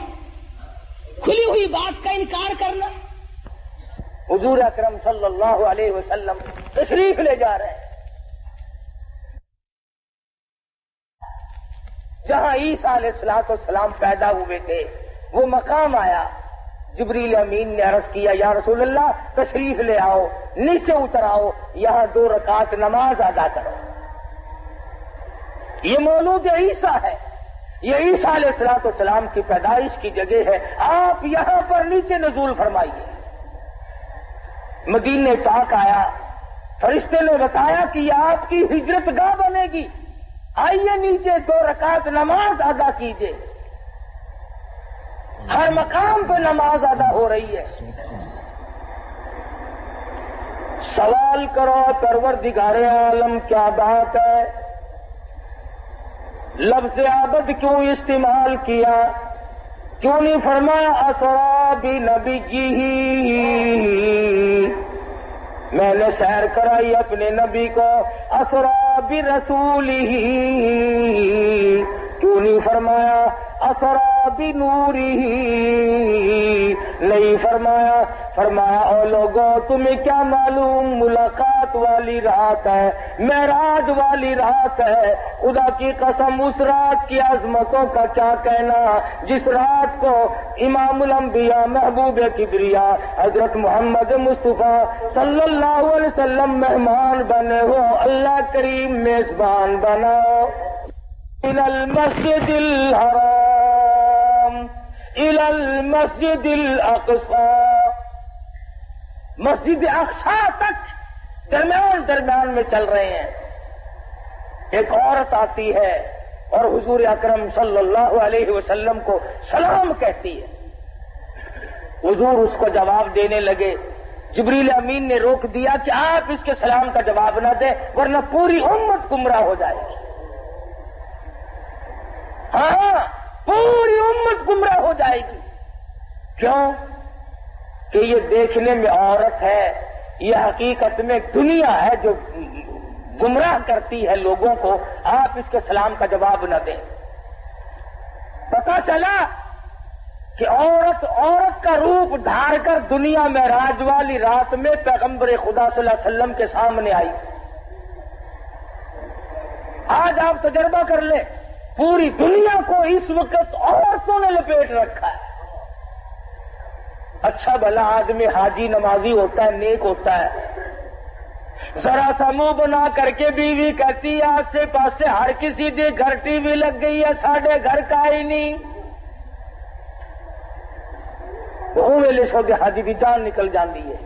کھلی ہوئی بات کا انکار کرنا. حضور اکرم صلی اللہ علیہ وسلم تشریف لے جا رہے ہیں جہاں عیسیٰ علیہ السلام پیدا ہوئے تھے. وہ مقام آیا، جبریل امین نے عرض کیا یا رسول اللہ تشریف لے آؤ، نیچے اتر آؤ، یہاں 2 رکعت نماز ادا کرو. یہ مولود عیسیٰ ہے، یہ عیسیٰ علیہ السلام کی پیدائش کی جگہ ہے، آپ یہاں پر نیچے نزول فرمائیے. مدینے پاک آیا، فرشتے نے بتایا کہ یہ آپ کی ہجرت گاہ بنے گی، آئیے نیچے 2 رکعت نماز ادا کیجیے. ہر مقام پہ نماز ادا ہو رہی ہے. سوال کرو پروردگار عالم کیا بات ہے، لفظ عبد کیوں استعمال کیا؟ کیوں نہیں فرمایا اسرا بنبی ہی؟ میں نے سیر کرائی اپنے نبی کو، اسرا برسول ہی. کیوں نہیں فرمایا اسرا بنوری ہی؟ نہیں فرمایا. فرمایا او لوگوں تمہیں کیا معلوم، ملاقات والی رات ہے، معراج والی رات ہے. خدا کی قسم اس رات کی عظمتوں کا کیا کہنا، جس رات کو امام الانبیاء محبوب کبریا حضرت محمد مصطفیٰ صلی اللہ علیہ وسلم مہمان بنے ہو، اللہ کریم میزبان بناؤ. الى المسجد الحرام الى المسجد الاقصى، مسجد اقصی تک درمیان میں چل رہے ہیں. ایک عورت آتی ہے اور حضور اکرم صلی اللہ علیہ وسلم کو سلام کہتی ہے. حضور اس کو جواب دینے لگے. جبریل امین نے روک دیا کہ آپ اس کے سلام کا جواب نہ دیں ورنہ پوری امت گمراہ ہو جائے گی. ہاں پوری امت گمراہ ہو جائے گی. کیوں کہ یہ دیکھنے میں عورت ہے، یہ حقیقت میں دنیا ہے جو گمراہ کرتی ہے لوگوں کو. آپ اس کے سلام کا جواب نہ دیں. پتا چلا کہ عورت کا روپ دھار کر دنیا میں راج والی رات میں پیغمبر خدا صلی اللہ علیہ وسلم کے سامنے آئی. آج آپ تجربہ کر لیں، پوری دنیا کو اس وقت عورتوں نے لپیٹ رکھا ہے. اچھا بھلا آدمی حاجی نمازی ہوتا ہے، نیک ہوتا ہے، ذرا سا منہ بنا کر کے بیوی کہتی ہے آسے پاسے ہر کسی دے گھر ٹی وی لگ گئی ہے، ساڈے گھر کا ہی نہیں. وہ ویلے سو دیہاتی کی جان نکل جاتی ہے.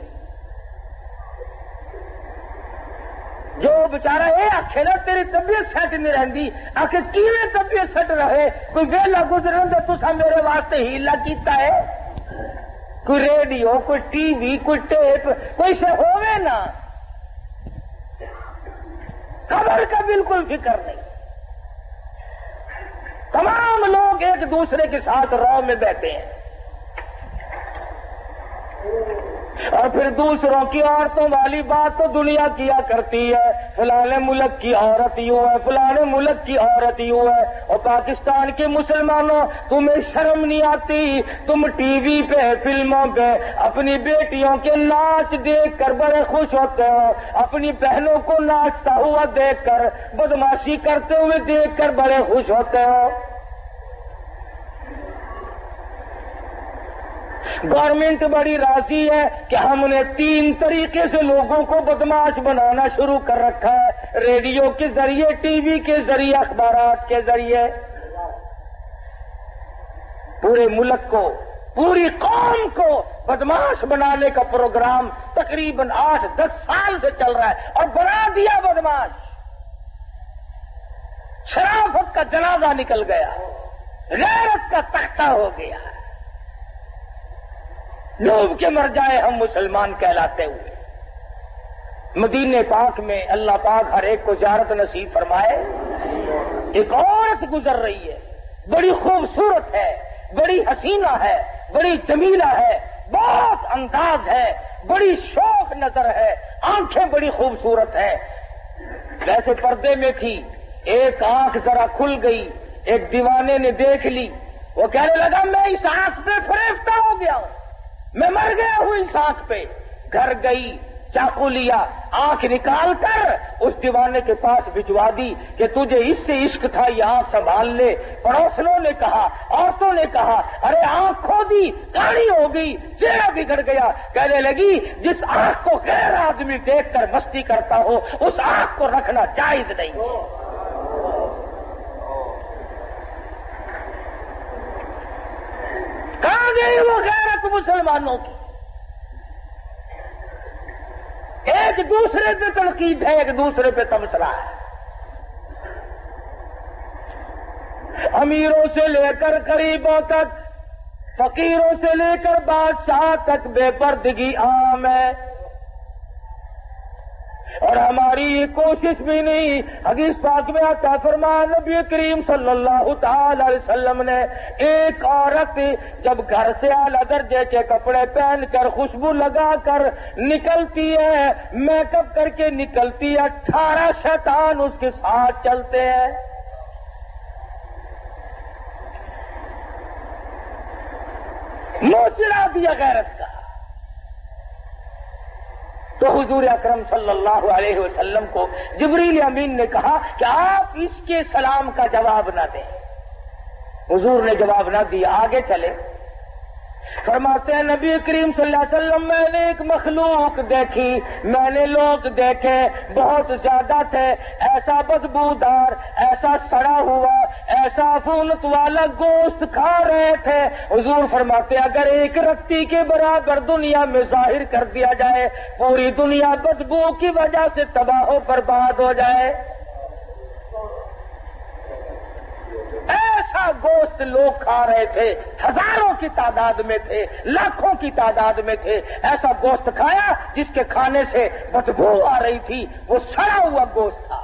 جو بچارا یہ آخے نا تیری طبیعت سیٹ نہیں رہتی، آخر کیویں طبیعت سیٹ رہے؟ کوئی ویلا گزرن تو تسا میرے واسطے ہیلا کیتا ہے؟ کوئی ریڈیو، کوئی ٹی وی، کوئی ٹیپ، کوئی سے ہووے نا. خبر کا بالکل فکر نہیں. تمام لوگ ایک دوسرے کے ساتھ رو میں بیٹھے ہیں، اور پھر دوسروں کی عورتوں والی بات تو دنیا کیا کرتی ہے. فلانے ملک کی عورت یوں ہے، فلانے ملک کی عورت یوں ہے. اور پاکستان کے مسلمانوں، تمہیں شرم نہیں آتی؟ تم ٹی وی پہ، فلموں پہ اپنی بیٹیوں کے ناچ دیکھ کر بڑے خوش ہوتے ہو، اپنی بہنوں کو ناچتا ہوا دیکھ کر، بدماشی کرتے ہوئے دیکھ کر بڑے خوش ہوتے ہو. گورنمنٹ بڑی راضی ہے کہ ہم نے 3 طریقے سے لوگوں کو بدماش بنانا شروع کر رکھا ہے، ریڈیو کے ذریعے، ٹی وی کے ذریعے، اخبارات کے ذریعے. پورے ملک کو، پوری قوم کو بدماش بنانے کا پروگرام تقریباً 8-10 سال سے چل رہا ہے، اور بنا دیا بدماش. شرافت کا جنازہ نکل گیا، غیرت کا تختہ ہو گیا. ڈوب کے مر جائے ہم مسلمان کہلاتے ہوئے. مدینے پاک میں اللہ پاک ہر ایک کو زیارت نصیب فرمائے. ایک عورت گزر رہی ہے، بڑی خوبصورت ہے، بڑی حسینہ ہے، بڑی جمیلہ ہے، بہت انداز ہے، بڑی شوق نظر ہے، آنکھیں بڑی خوبصورت ہیں. ویسے پردے میں تھی، ایک آنکھ ذرا کھل گئی، ایک دیوانے نے دیکھ لی. وہ کہنے لگا میں اس آنکھ پہ فریفتہ ہو گیا ہوں، میں مر گیا ہوں اس آنکھ پہ. گھر گئی، چاقو لیا، آنکھ نکال کر اس دیوانے کے پاس بھجوا دی کہ تجھے اس سے عشق تھا، یہ آنکھ سنبھال لے. پڑوسنوں نے کہا، عورتوں نے کہا، ارے آنکھ کھو دی، کالی ہو گئی، چہرہ بگڑ گیا. کہنے لگی جس آنکھ کو غیر آدمی دیکھ کر مستی کرتا ہو، اس آنکھ کو رکھنا جائز نہیں. کہاں گئی وہ غیرت مسلمانوں کی؟ ایک دوسرے پہ تنقید ہے، ایک دوسرے پہ تبصرہ ہے. امیروں سے لے کر غریبوں تک، فقیروں سے لے کر بادشاہ تک بے پردگی عام ہے. اور ہماری یہ کوشش بھی نہیں. حدیث پاک میں آتا فرمایا نبی کریم صلی اللہ تعالی علیہ وسلم نے، ایک عورت جب گھر سے اعلیٰ درجے کے کپڑے پہن کر، خوشبو لگا کر نکلتی ہے، میک اپ کر کے نکلتی ہے، 18 شیطان اس کے ساتھ چلتے ہیں. منہ چڑھا دیا غیرت کا. تو حضور اکرم صلی اللہ علیہ وسلم کو جبریل امین نے کہا کہ آپ اس کے سلام کا جواب نہ دیں. حضور نے جواب نہ دیا، آگے چلے. فرماتے ہیں نبی کریم صلی اللہ علیہ وسلم، میں نے ایک مخلوق دیکھی، میں نے لوگ دیکھے، بہت زیادہ تھے، ایسا بدبودار، ایسا سڑا ہوا، ایسا عفونت والا گوشت کھا رہے تھے. حضور فرماتے ہیں اگر ایک رتی کے برابر دنیا میں ظاہر کر دیا جائے، پوری دنیا بدبو کی وجہ سے تباہ و برباد ہو جائے. ایسا گوشت لوگ کھا رہے تھے، ہزاروں کی تعداد میں تھے، لاکھوں کی تعداد میں تھے. ایسا گوشت کھایا جس کے کھانے سے بدبو آ رہی تھی، وہ سڑا ہوا گوشت تھا.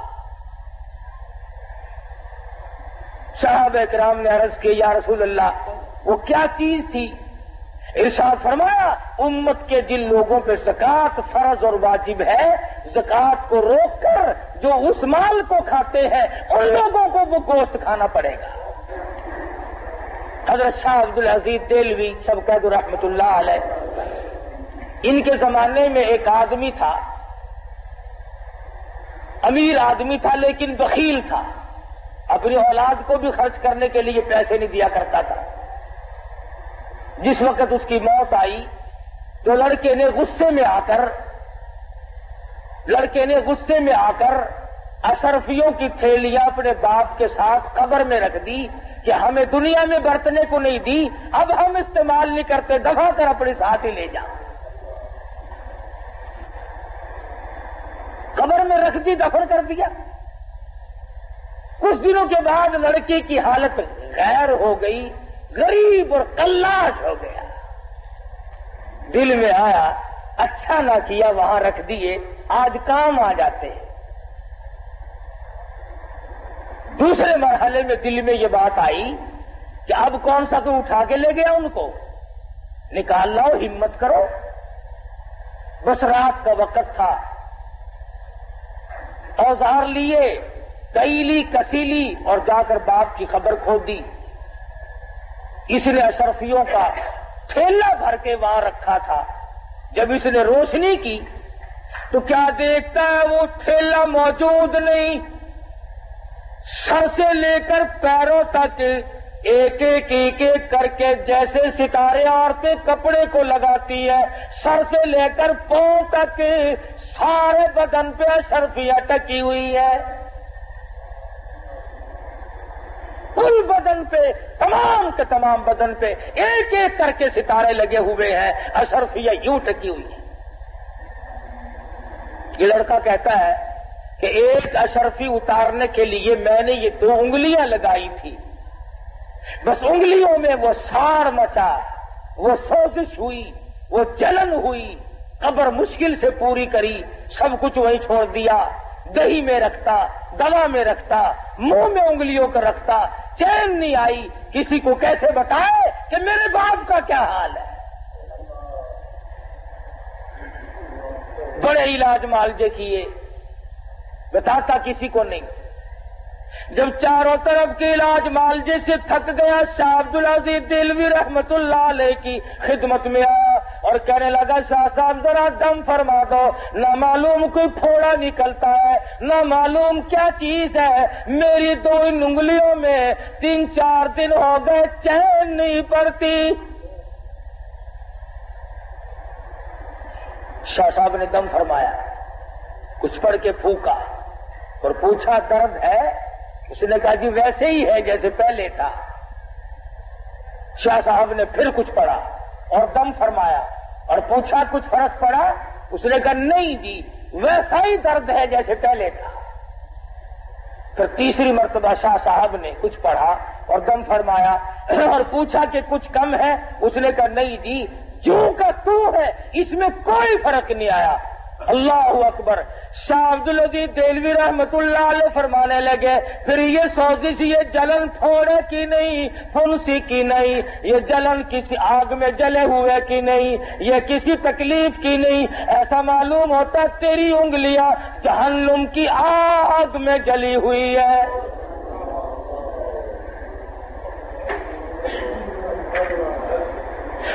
صحابہ کرام نے عرض کی یا رسول اللہ وہ کیا چیز تھی؟ ارشاد فرمایا امت کے جن لوگوں پہ زکوٰۃ فرض اور واجب ہے، زکوٰۃ کو روک کر جو اس مال کو کھاتے ہیں ان لوگوں کو وہ گوشت کھانا پڑے گا۔ حضرت شاہ عبد العزیز دہلوی سب کہہ دو رحمت اللہ علیہ، ان کے زمانے میں ایک آدمی تھا، امیر آدمی تھا لیکن بخیل تھا، اپنی اولاد کو بھی خرچ کرنے کے لیے پیسے نہیں دیا کرتا تھا۔ جس وقت اس کی موت آئی تو لڑکے نے غصے میں آ کر اشرفیوں کی تھیلیاں اپنے باپ کے ساتھ قبر میں رکھ دی کہ ہمیں دنیا میں برتنے کو نہیں دی، اب ہم استعمال نہیں کرتے، دفع کر اپنے ساتھ ہی لے جا۔ قبر میں رکھ دی، دفن کر دیا۔ کچھ دنوں کے بعد لڑکے کی حالت غیر ہو گئی، غریب اور قلاش ہو گیا۔ دل میں آیا اچھا نہ کیا وہاں رکھ دیے، آج کام آ جاتے ہیں۔ دوسرے مرحلے میں دل میں یہ بات آئی کہ اب کون سا تو اٹھا کے لے گیا، ان کو نکال لاؤ، ہمت کرو۔ بس رات کا وقت تھا، اوزار لیے، کیلی کسیلی اور جا کر باپ کی خبر کھول دی۔ اس نے اشرفیوں کا تھیلا بھر کے وہاں رکھا تھا۔ جب اس نے روشنی کی تو کیا دیکھتا ہے، وہ تھیلا موجود نہیں۔ سر سے لے کر پیروں تک ایک ایک کر کے جیسے ستارے عورتیں کپڑے کو لگاتی ہے، سر سے لے کر پاؤں تک سارے بدن پہ اشرفیاں ٹکی ہوئی ہے۔ کل بدن پہ، تمام کے تمام بدن پہ ایک ایک کر کے ستارے لگے ہوئے ہیں، اشرفیاں یوں ٹکی ہوئی ہیں۔ یہ لڑکا کہتا ہے کہ ایک اشرفی اتارنے کے لیے میں نے یہ 2 انگلیاں لگائی تھی، بس انگلیوں میں وہ ساڑ مچا، وہ سوزش ہوئی، وہ جلن ہوئی، قبر مشکل سے پوری کری، سب کچھ وہیں چھوڑ دیا، دہی میں رکھتا، دوا میں رکھتا، منہ میں انگلیوں کو رکھتا، چین نہیں آئی۔ کسی کو کیسے بتائے کہ میرے باپ کا کیا حال ہے؟ بڑے علاج معالجے کیے، بتاتا کسی کو نہیں۔ جب چاروں طرف کے علاج معالجے سے تھک گیا، شاہ عبد العزیز دہلوی رحمت اللہ علیہ کی خدمت میں آیا اور کہنے لگا، شاہ صاحب ذرا دم فرما دو، نہ معلوم کوئی پھوڑا نکلتا ہے، نہ معلوم کیا چیز ہے، میری 2 انگلیوں میں 3-4 دن ہو گئے چین نہیں پڑتی۔ شاہ صاحب نے دم فرمایا، کچھ پڑھ کے پھونکا اور پوچھا درد ہے؟ اس نے کہا جی ویسے ہی ہے جیسے پہلے تھا۔ شاہ صاحب نے پھر کچھ پڑھا اور دم فرمایا اور پوچھا کچھ فرق پڑا؟ اس نے کہا نہیں جی ویسا ہی درد ہے جیسے پہلے تھا۔ پھر تیسری مرتبہ شاہ صاحب نے کچھ پڑھا اور دم فرمایا اور پوچھا کہ کچھ کم ہے؟ اس نے کہا نہیں جی جو کا تو ہے، اس میں کوئی فرق نہیں آیا۔ اللہ اکبر۔ شاہ عبد العزیز دہلوی رحمت اللہ علیہ فرمانے لگے، پھر یہ سوزش، یہ جلن تھوڑے کی نہیں، پھنسی کی نہیں، یہ جلن کسی آگ میں جلے ہوئے کی نہیں، یہ کسی تکلیف کی نہیں، ایسا معلوم ہوتا تیری انگلیاں جہنم کی آگ میں جلی ہوئی ہے۔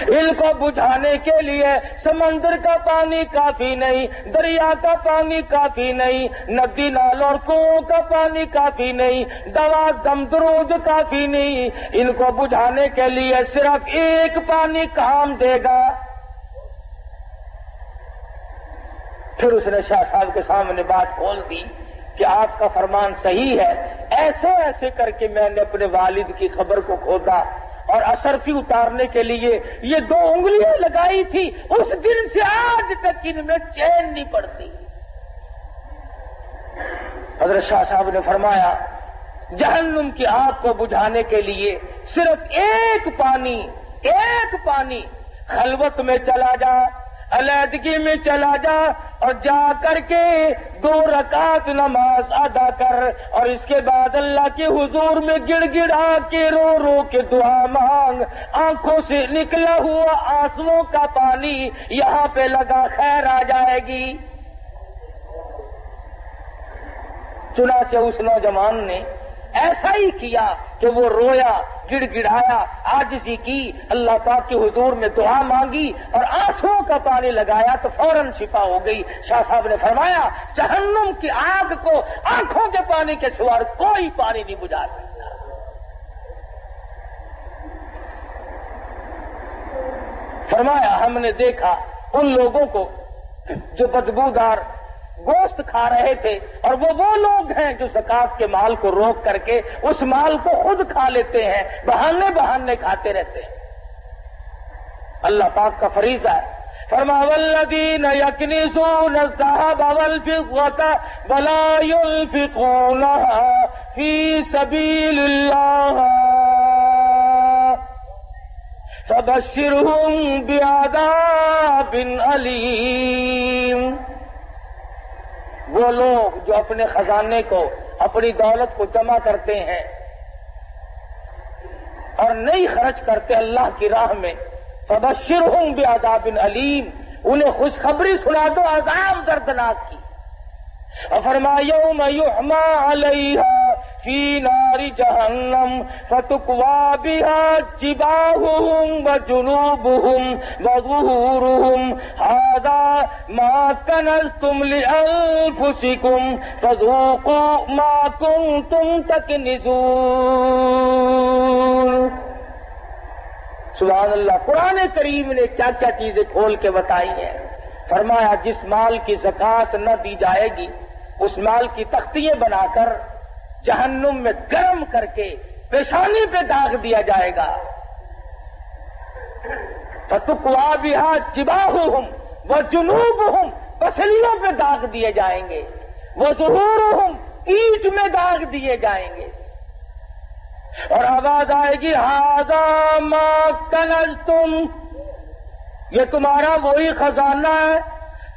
ان کو بجھانے کے لیے سمندر کا پانی کافی نہیں، دریا کا پانی کافی نہیں، ندی نالوں اور کنووں کا پانی کافی نہیں، دوا دم درود کافی نہیں، ان کو بجھانے کے لیے صرف ایک پانی کام دے گا۔ پھر اس نے شاہ صاحب کے سامنے بات کھول دی کہ آپ کا فرمان صحیح ہے، ایسے ایسے کر کے میں نے اپنے والد کی خبر کو کھودا اور اشرفی اتارنے کے لیے یہ 2 انگلیاں لگائی تھی، اس دن سے آج تک ان میں چین نہیں پڑتی۔ حضرت شاہ صاحب نے فرمایا جہنم کی آگ کو بجھانے کے لیے صرف ایک پانی خلوت میں چلا جا، علیحدگی میں چلا جا اور جا کر کے 2 رکعت نماز ادا کر، اور اس کے بعد اللہ کے حضور میں گڑ گڑا کے رو رو کے دعا مانگ۔ آنکھوں سے نکلا ہوا آنسوؤں کا پانی یہاں پہ لگا، خیر آ جائے گی۔ چنانچہ اس نوجوان نے ایسا ہی کیا کہ وہ رویا، گڑ گڑایا، عاجزی کی، اللہ پاک کے حضور میں دعا مانگی اور آنسوؤں کا پانی لگایا تو فوراً شفا ہو گئی۔ شاہ صاحب نے فرمایا جہنم کی آگ کو آنکھوں کے پانی کے سوا کوئی پانی نہیں بجھا سکتا۔ فرمایا ہم نے دیکھا ان لوگوں کو جو بدبودار گوشت کھا رہے تھے، اور وہ لوگ ہیں جو زکات کے مال کو روک کر کے اس مال کو خود کھا لیتے ہیں، بہانے کھاتے رہتے ہیں۔ اللہ پاک کا فریضہ ہے، فرمایا والذین یکنزون الذهب والفضة ولا ينفقونها فی سبیل اللہ فبشرهم بعذاب علیم۔ وہ لوگ جو اپنے خزانے کو، اپنی دولت کو جمع کرتے ہیں اور نہیں خرچ کرتے اللہ کی راہ میں، فبشرہم بعذاب علیم، انہیں خوشخبری سنا دو عذاب دردناک کی۔ اور فرمایا یوم یحمى علیہا فی نار جہنم فتکوی بہا جباہہم وجنوبہم وظہورہم ھذا ما کنزتم لانفسکم فذوقوا ما کنتم تکنزون۔ سبحان اللہ، قرآن کریم نے کیا کیا چیزیں کھول کے بتائی ہیں۔ فرمایا جس مال کی زکوٰۃ نہ دی جائے گی اس مال کی تختیاں بنا کر جہنم میں گرم کر کے پیشانی پہ داغ دیا جائے گا۔ فتکوی بہا جباہہم وجنوبہم، پسلیوں پہ داغ دیے جائیں گے، وظہورہم، پیٹھ میں داغ دیے جائیں گے، اور آواز آئے گی ھذا ما کنزتم، یہ تمہارا وہی خزانہ ہے،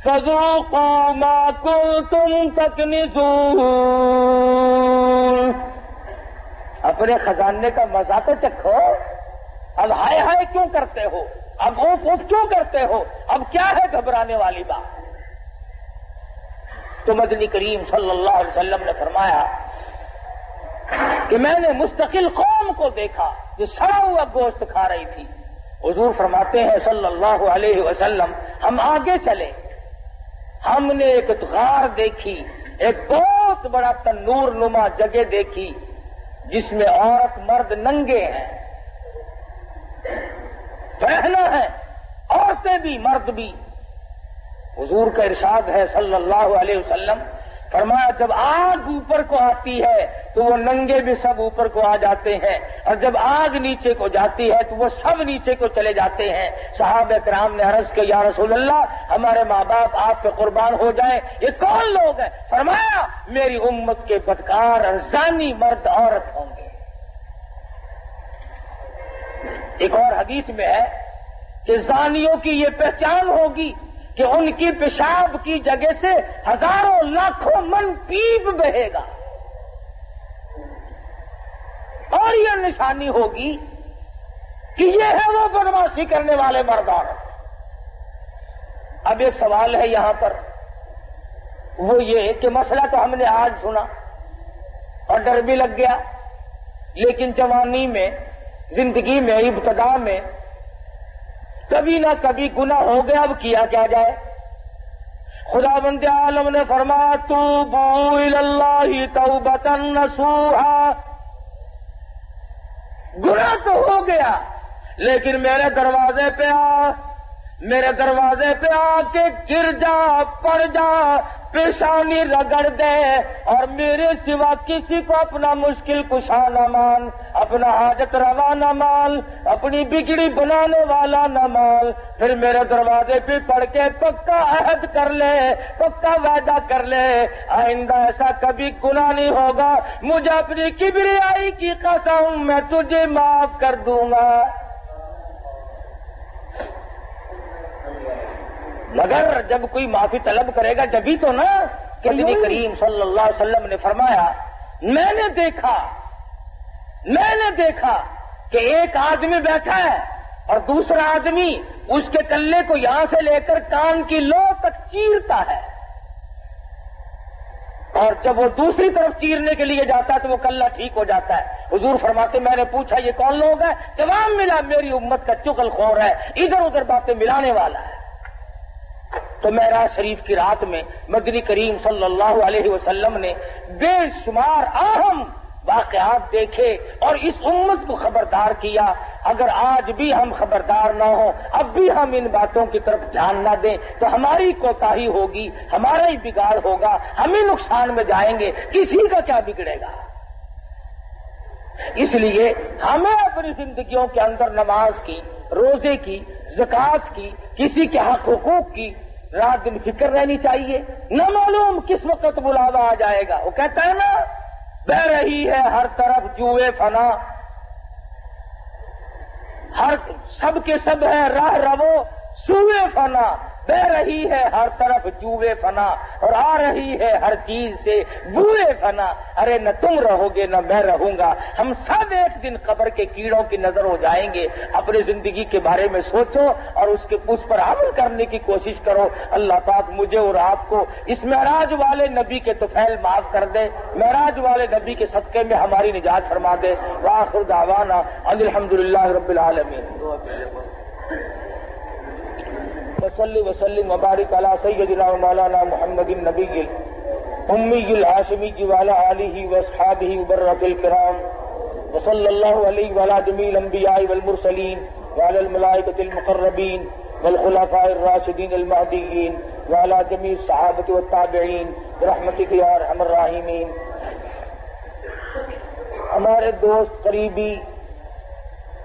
فذوقوا ما کنتم تکنزون، اپنے خزانے کا مزہ تو چکھو، اب ہائے ہائے کیوں کرتے ہو، اب اوف اوف کیوں کرتے ہو، اب کیا ہے گھبرانے والی بات۔ تو مدنی کریم صلی اللہ علیہ وسلم نے فرمایا کہ میں نے مستقل قوم کو دیکھا جو سڑا ہوا گوشت کھا رہی تھی۔ حضور فرماتے ہیں صلی اللہ علیہ وسلم ہم آگے چلے، ہم نے ایک غار دیکھی، ایک بہت بڑا تنور نما جگہ دیکھی جس میں عورت مرد ننگے ہیں، رہنا ہے، عورتیں بھی مرد بھی۔ حضور کا ارشاد ہے صلی اللہ علیہ وسلم، فرمایا جب آگ اوپر کو آتی ہے تو وہ ننگے بھی سب اوپر کو آ جاتے ہیں، اور جب آگ نیچے کو جاتی ہے تو وہ سب نیچے کو چلے جاتے ہیں۔ صحابہ کرام نے عرض کیا یا رسول اللہ ہمارے ماں باپ آپ پہ قربان ہو جائیں، یہ کون لوگ ہیں؟ فرمایا میری امت کے بدکار اور زانی مرد عورت ہوں گے۔ ایک اور حدیث میں ہے کہ زانیوں کی یہ پہچان ہوگی کہ ان کی پیشاب کی جگہ سے ہزاروں لاکھوں من پیپ بہے گا، اور یہ نشانی ہوگی کہ یہ ہے وہ بدماشی کرنے والے مردان۔ اب ایک سوال ہے یہاں پر، وہ یہ کہ مسئلہ تو ہم نے آج سنا اور ڈر بھی لگ گیا، لیکن جوانی میں، زندگی میں، ابتدا میں کبھی نہ کبھی گناہ ہو گیا، اب کیا کیا جائے؟ خدا بند عالم نے فرمایا توبوا الی اللہ توبۃ نصوحا، گناہ تو ہو گیا لیکن میرے دروازے پہ آ، میرے دروازے پہ آ کے گر جا، پڑ جا، پیشانی رگڑ دے، اور میرے سوا کسی کو اپنا مشکل کشا نہ مان، اپنا حاجت روا نہ مان، اپنی بگڑی بنانے والا نہ مان، پھر میرے دروازے پہ پڑھ کے پکا عہد کر لے، پکا وعدہ کر لے، آئندہ ایسا کبھی گناہ نہیں ہوگا، مجھے اپنی کبریائی کی قسم میں تجھے معاف کر دوں گا۔ مگر جب کوئی معافی طلب کرے گا جبھی تو نا کہ نبی کریم صلی اللہ علیہ وسلم نے فرمایا میں نے دیکھا کہ ایک آدمی بیٹھا ہے اور دوسرا آدمی اس کے کلے کو یہاں سے لے کر کان کی لو تک چیرتا ہے، اور جب وہ دوسری طرف چیرنے کے لیے جاتا ہے تو وہ کلہ ٹھیک ہو جاتا ہے۔ حضور فرماتے میں نے پوچھا یہ کون لوگ ہیں؟ جواب ملا میری امت کا چغل خور ہے، ادھر ادھر باتیں ملانے والا ہے۔ تو معراج شریف کی رات میں مدنی کریم صلی اللہ علیہ وسلم نے بے شمار اہم واقعات دیکھے اور اس امت کو خبردار کیا۔ اگر آج بھی ہم خبردار نہ ہوں، اب بھی ہم ان باتوں کی طرف دھیان نہ دیں تو ہماری کوتاہی ہوگی، ہمارا ہی بگاڑ ہوگا، ہم ہی نقصان میں جائیں گے، کسی کا کیا بگڑے گا۔ اس لیے ہمیں اپنی زندگیوں کے اندر نماز کی، روزے کی، زکوٰۃ کی، کسی کے حق حقوق کی رات دن فکر رہنی چاہیے۔ نہ معلوم کس وقت بلاوا آ جائے گا۔ وہ کہتا ہے نا بہ رہی ہے ہر طرف جوئے فنا، ہر سب کے سب ہے راہ رو سوئے فنا، بہ رہی ہے ہر طرف جوئے فنا اور آ رہی ہے ہر چیز سے بوئے فنا۔ ارے نہ تم رہو گے نہ میں رہوں گا، ہم سب ایک دن قبر کے کیڑوں کی نظر ہو جائیں گے۔ اپنی زندگی کے بارے میں سوچو اور اس پر عمل کرنے کی کوشش کرو۔ اللہ پاک مجھے اور آپ کو اس معراج والے نبی کے طفیل معاف کر دے، معراج والے نبی کے صدقے میں ہماری نجات فرما دے۔ وآخر دعوانا ان الحمدللہ رب العالمین۔ وصلی وسلم وبارک علی سیدنا و مولانا محمد النبی امی الہاشمی وعلی آلہ واصحابہ وبرۃ الکرام وصلی اللہ علیہ وعلی جمیع الانبیاء والمرسلین وعلی الملائکۃ المقربین والخلفاء الراشدین المہدیین وعلی جمیع الصحابۃ والتابعین برحمتک یا ارحم الراحمین۔ ہمارے دوست قریبی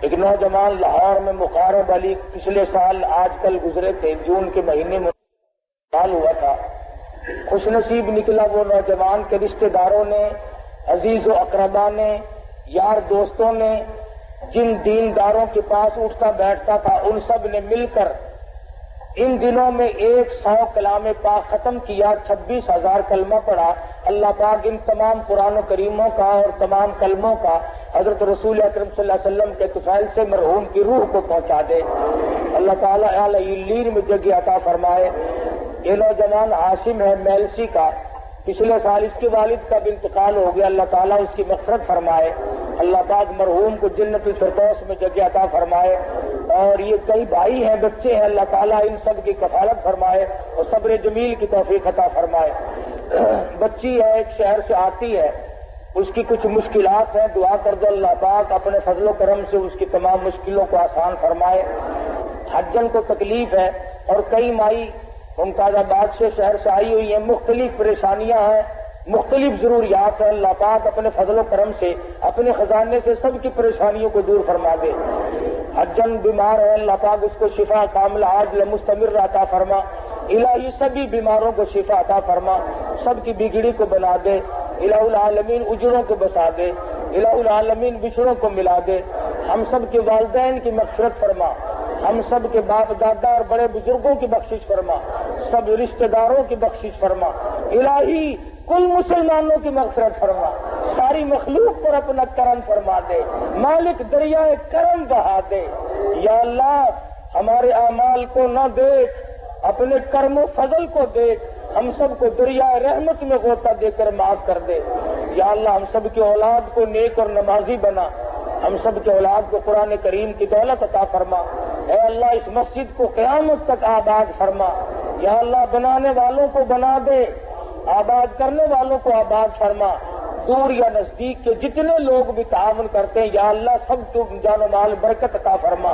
ایک نوجوان لاہور میں مقارب علی پچھلے سال آج کل گزرے تھے، جون کے مہینے میں انتقال ہوا تھا۔ خوش نصیب نکلا وہ نوجوان کے رشتہ داروں نے، عزیز و اقربا نے، یار دوستوں نے، جن دینداروں کے پاس اٹھتا بیٹھتا تھا ان سب نے مل کر ان دنوں میں 100 کلام پاک ختم کیا، 26,000 کلمہ پڑھا۔ اللہ پاک ان تمام قرآن و کریموں کا اور تمام کلموں کا حضرت رسول اکرم صلی اللہ علیہ وسلم کے طفیل سے مرحوم کی روح کو پہنچا دے۔ اللہ تعالیٰ اعلیٰ علیین میں جگہ عطا فرمائے۔ یہ نوجوان عاصم ہے میلسی کا، پچھلے سال اس کے والد کا بھی انتقال ہو گیا، اللہ تعالیٰ اس کی مغفرت فرمائے۔ اللہ پاک مرحوم کو جنت الفردوس میں جگہ عطا فرمائے۔ اور یہ کئی بھائی ہیں، بچے ہیں، اللہ تعالیٰ ان سب کی کفالت فرمائے اور صبر جمیل کی توفیق عطا فرمائے۔ بچی ہے، ایک شہر سے آتی ہے، اس کی کچھ مشکلات ہیں، دعا کر دو اللہ پاک اپنے فضل و کرم سے اس کی تمام مشکلوں کو آسان فرمائے۔ حجن کو تکلیف ہے اور کئی مائی ممتاز آباد سے شہر سے آئی ہوئی ہیں، مختلف پریشانیاں ہیں، مختلف ضروریات ہیں۔ اللہ پاک اپنے فضل و کرم سے اپنے خزانے سے سب کی پریشانیوں کو دور فرما دے۔ حجن بیمار ہے، اللہ پاک اس کو شفا کاملہ عاجلہ مستمر عطا فرما۔ الہی سبھی بیماروں کو شفا عطا فرما، سب کی بگڑی کو بنا دے۔ الہ العالمین اجڑوں کو بسا دے، الہ العالمین بچھڑوں کو ملا دے۔ ہم سب کے والدین کی مغفرت فرما، ہم سب کے باپ دادا اور بڑے بزرگوں کی بخشش فرما، سب رشتہ داروں کی بخشش فرما۔ الہی کل مسلمانوں کی مغفرت فرما، ساری مخلوق پر اپنا کرم فرما دے۔ مالک دریائے کرم بہا دے۔ یا اللہ ہمارے اعمال کو نہ دیکھ، اپنے کرم و فضل کو دیکھ، ہم سب کو دریائے رحمت میں غوطہ دے کر معاف کر دے۔ یا اللہ ہم سب کی اولاد کو نیک اور نمازی بنا، ہم سب کے اولاد کو قرآن کریم کی دولت عطا فرما۔ اے اللہ اس مسجد کو قیامت تک آباد فرما۔ یا اللہ بنانے والوں کو بنا دے، آباد کرنے والوں کو آباد فرما۔ دور یا نزدیک کے جتنے لوگ بھی تعاون کرتے ہیں یا اللہ سب کو جان و مال برکت عطا فرما۔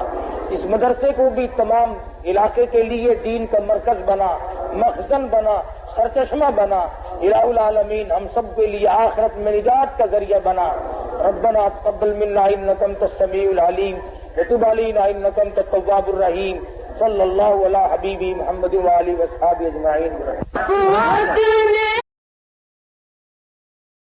اس مدرسے کو بھی تمام علاقے کے لیے دین کا مرکز بنا، مخزن بنا، سرچشمہ بنا۔ الہ العالمین ہم سب کے لیے آخرت میں نجات کا ذریعہ بنا۔ ربنا تقبل منا انک انت السمیع العلیم وتب علینا انک انت التواب الرحیم۔ صلی اللہ علی حبیبی محمد وآلہ وصحبہ اجمعین۔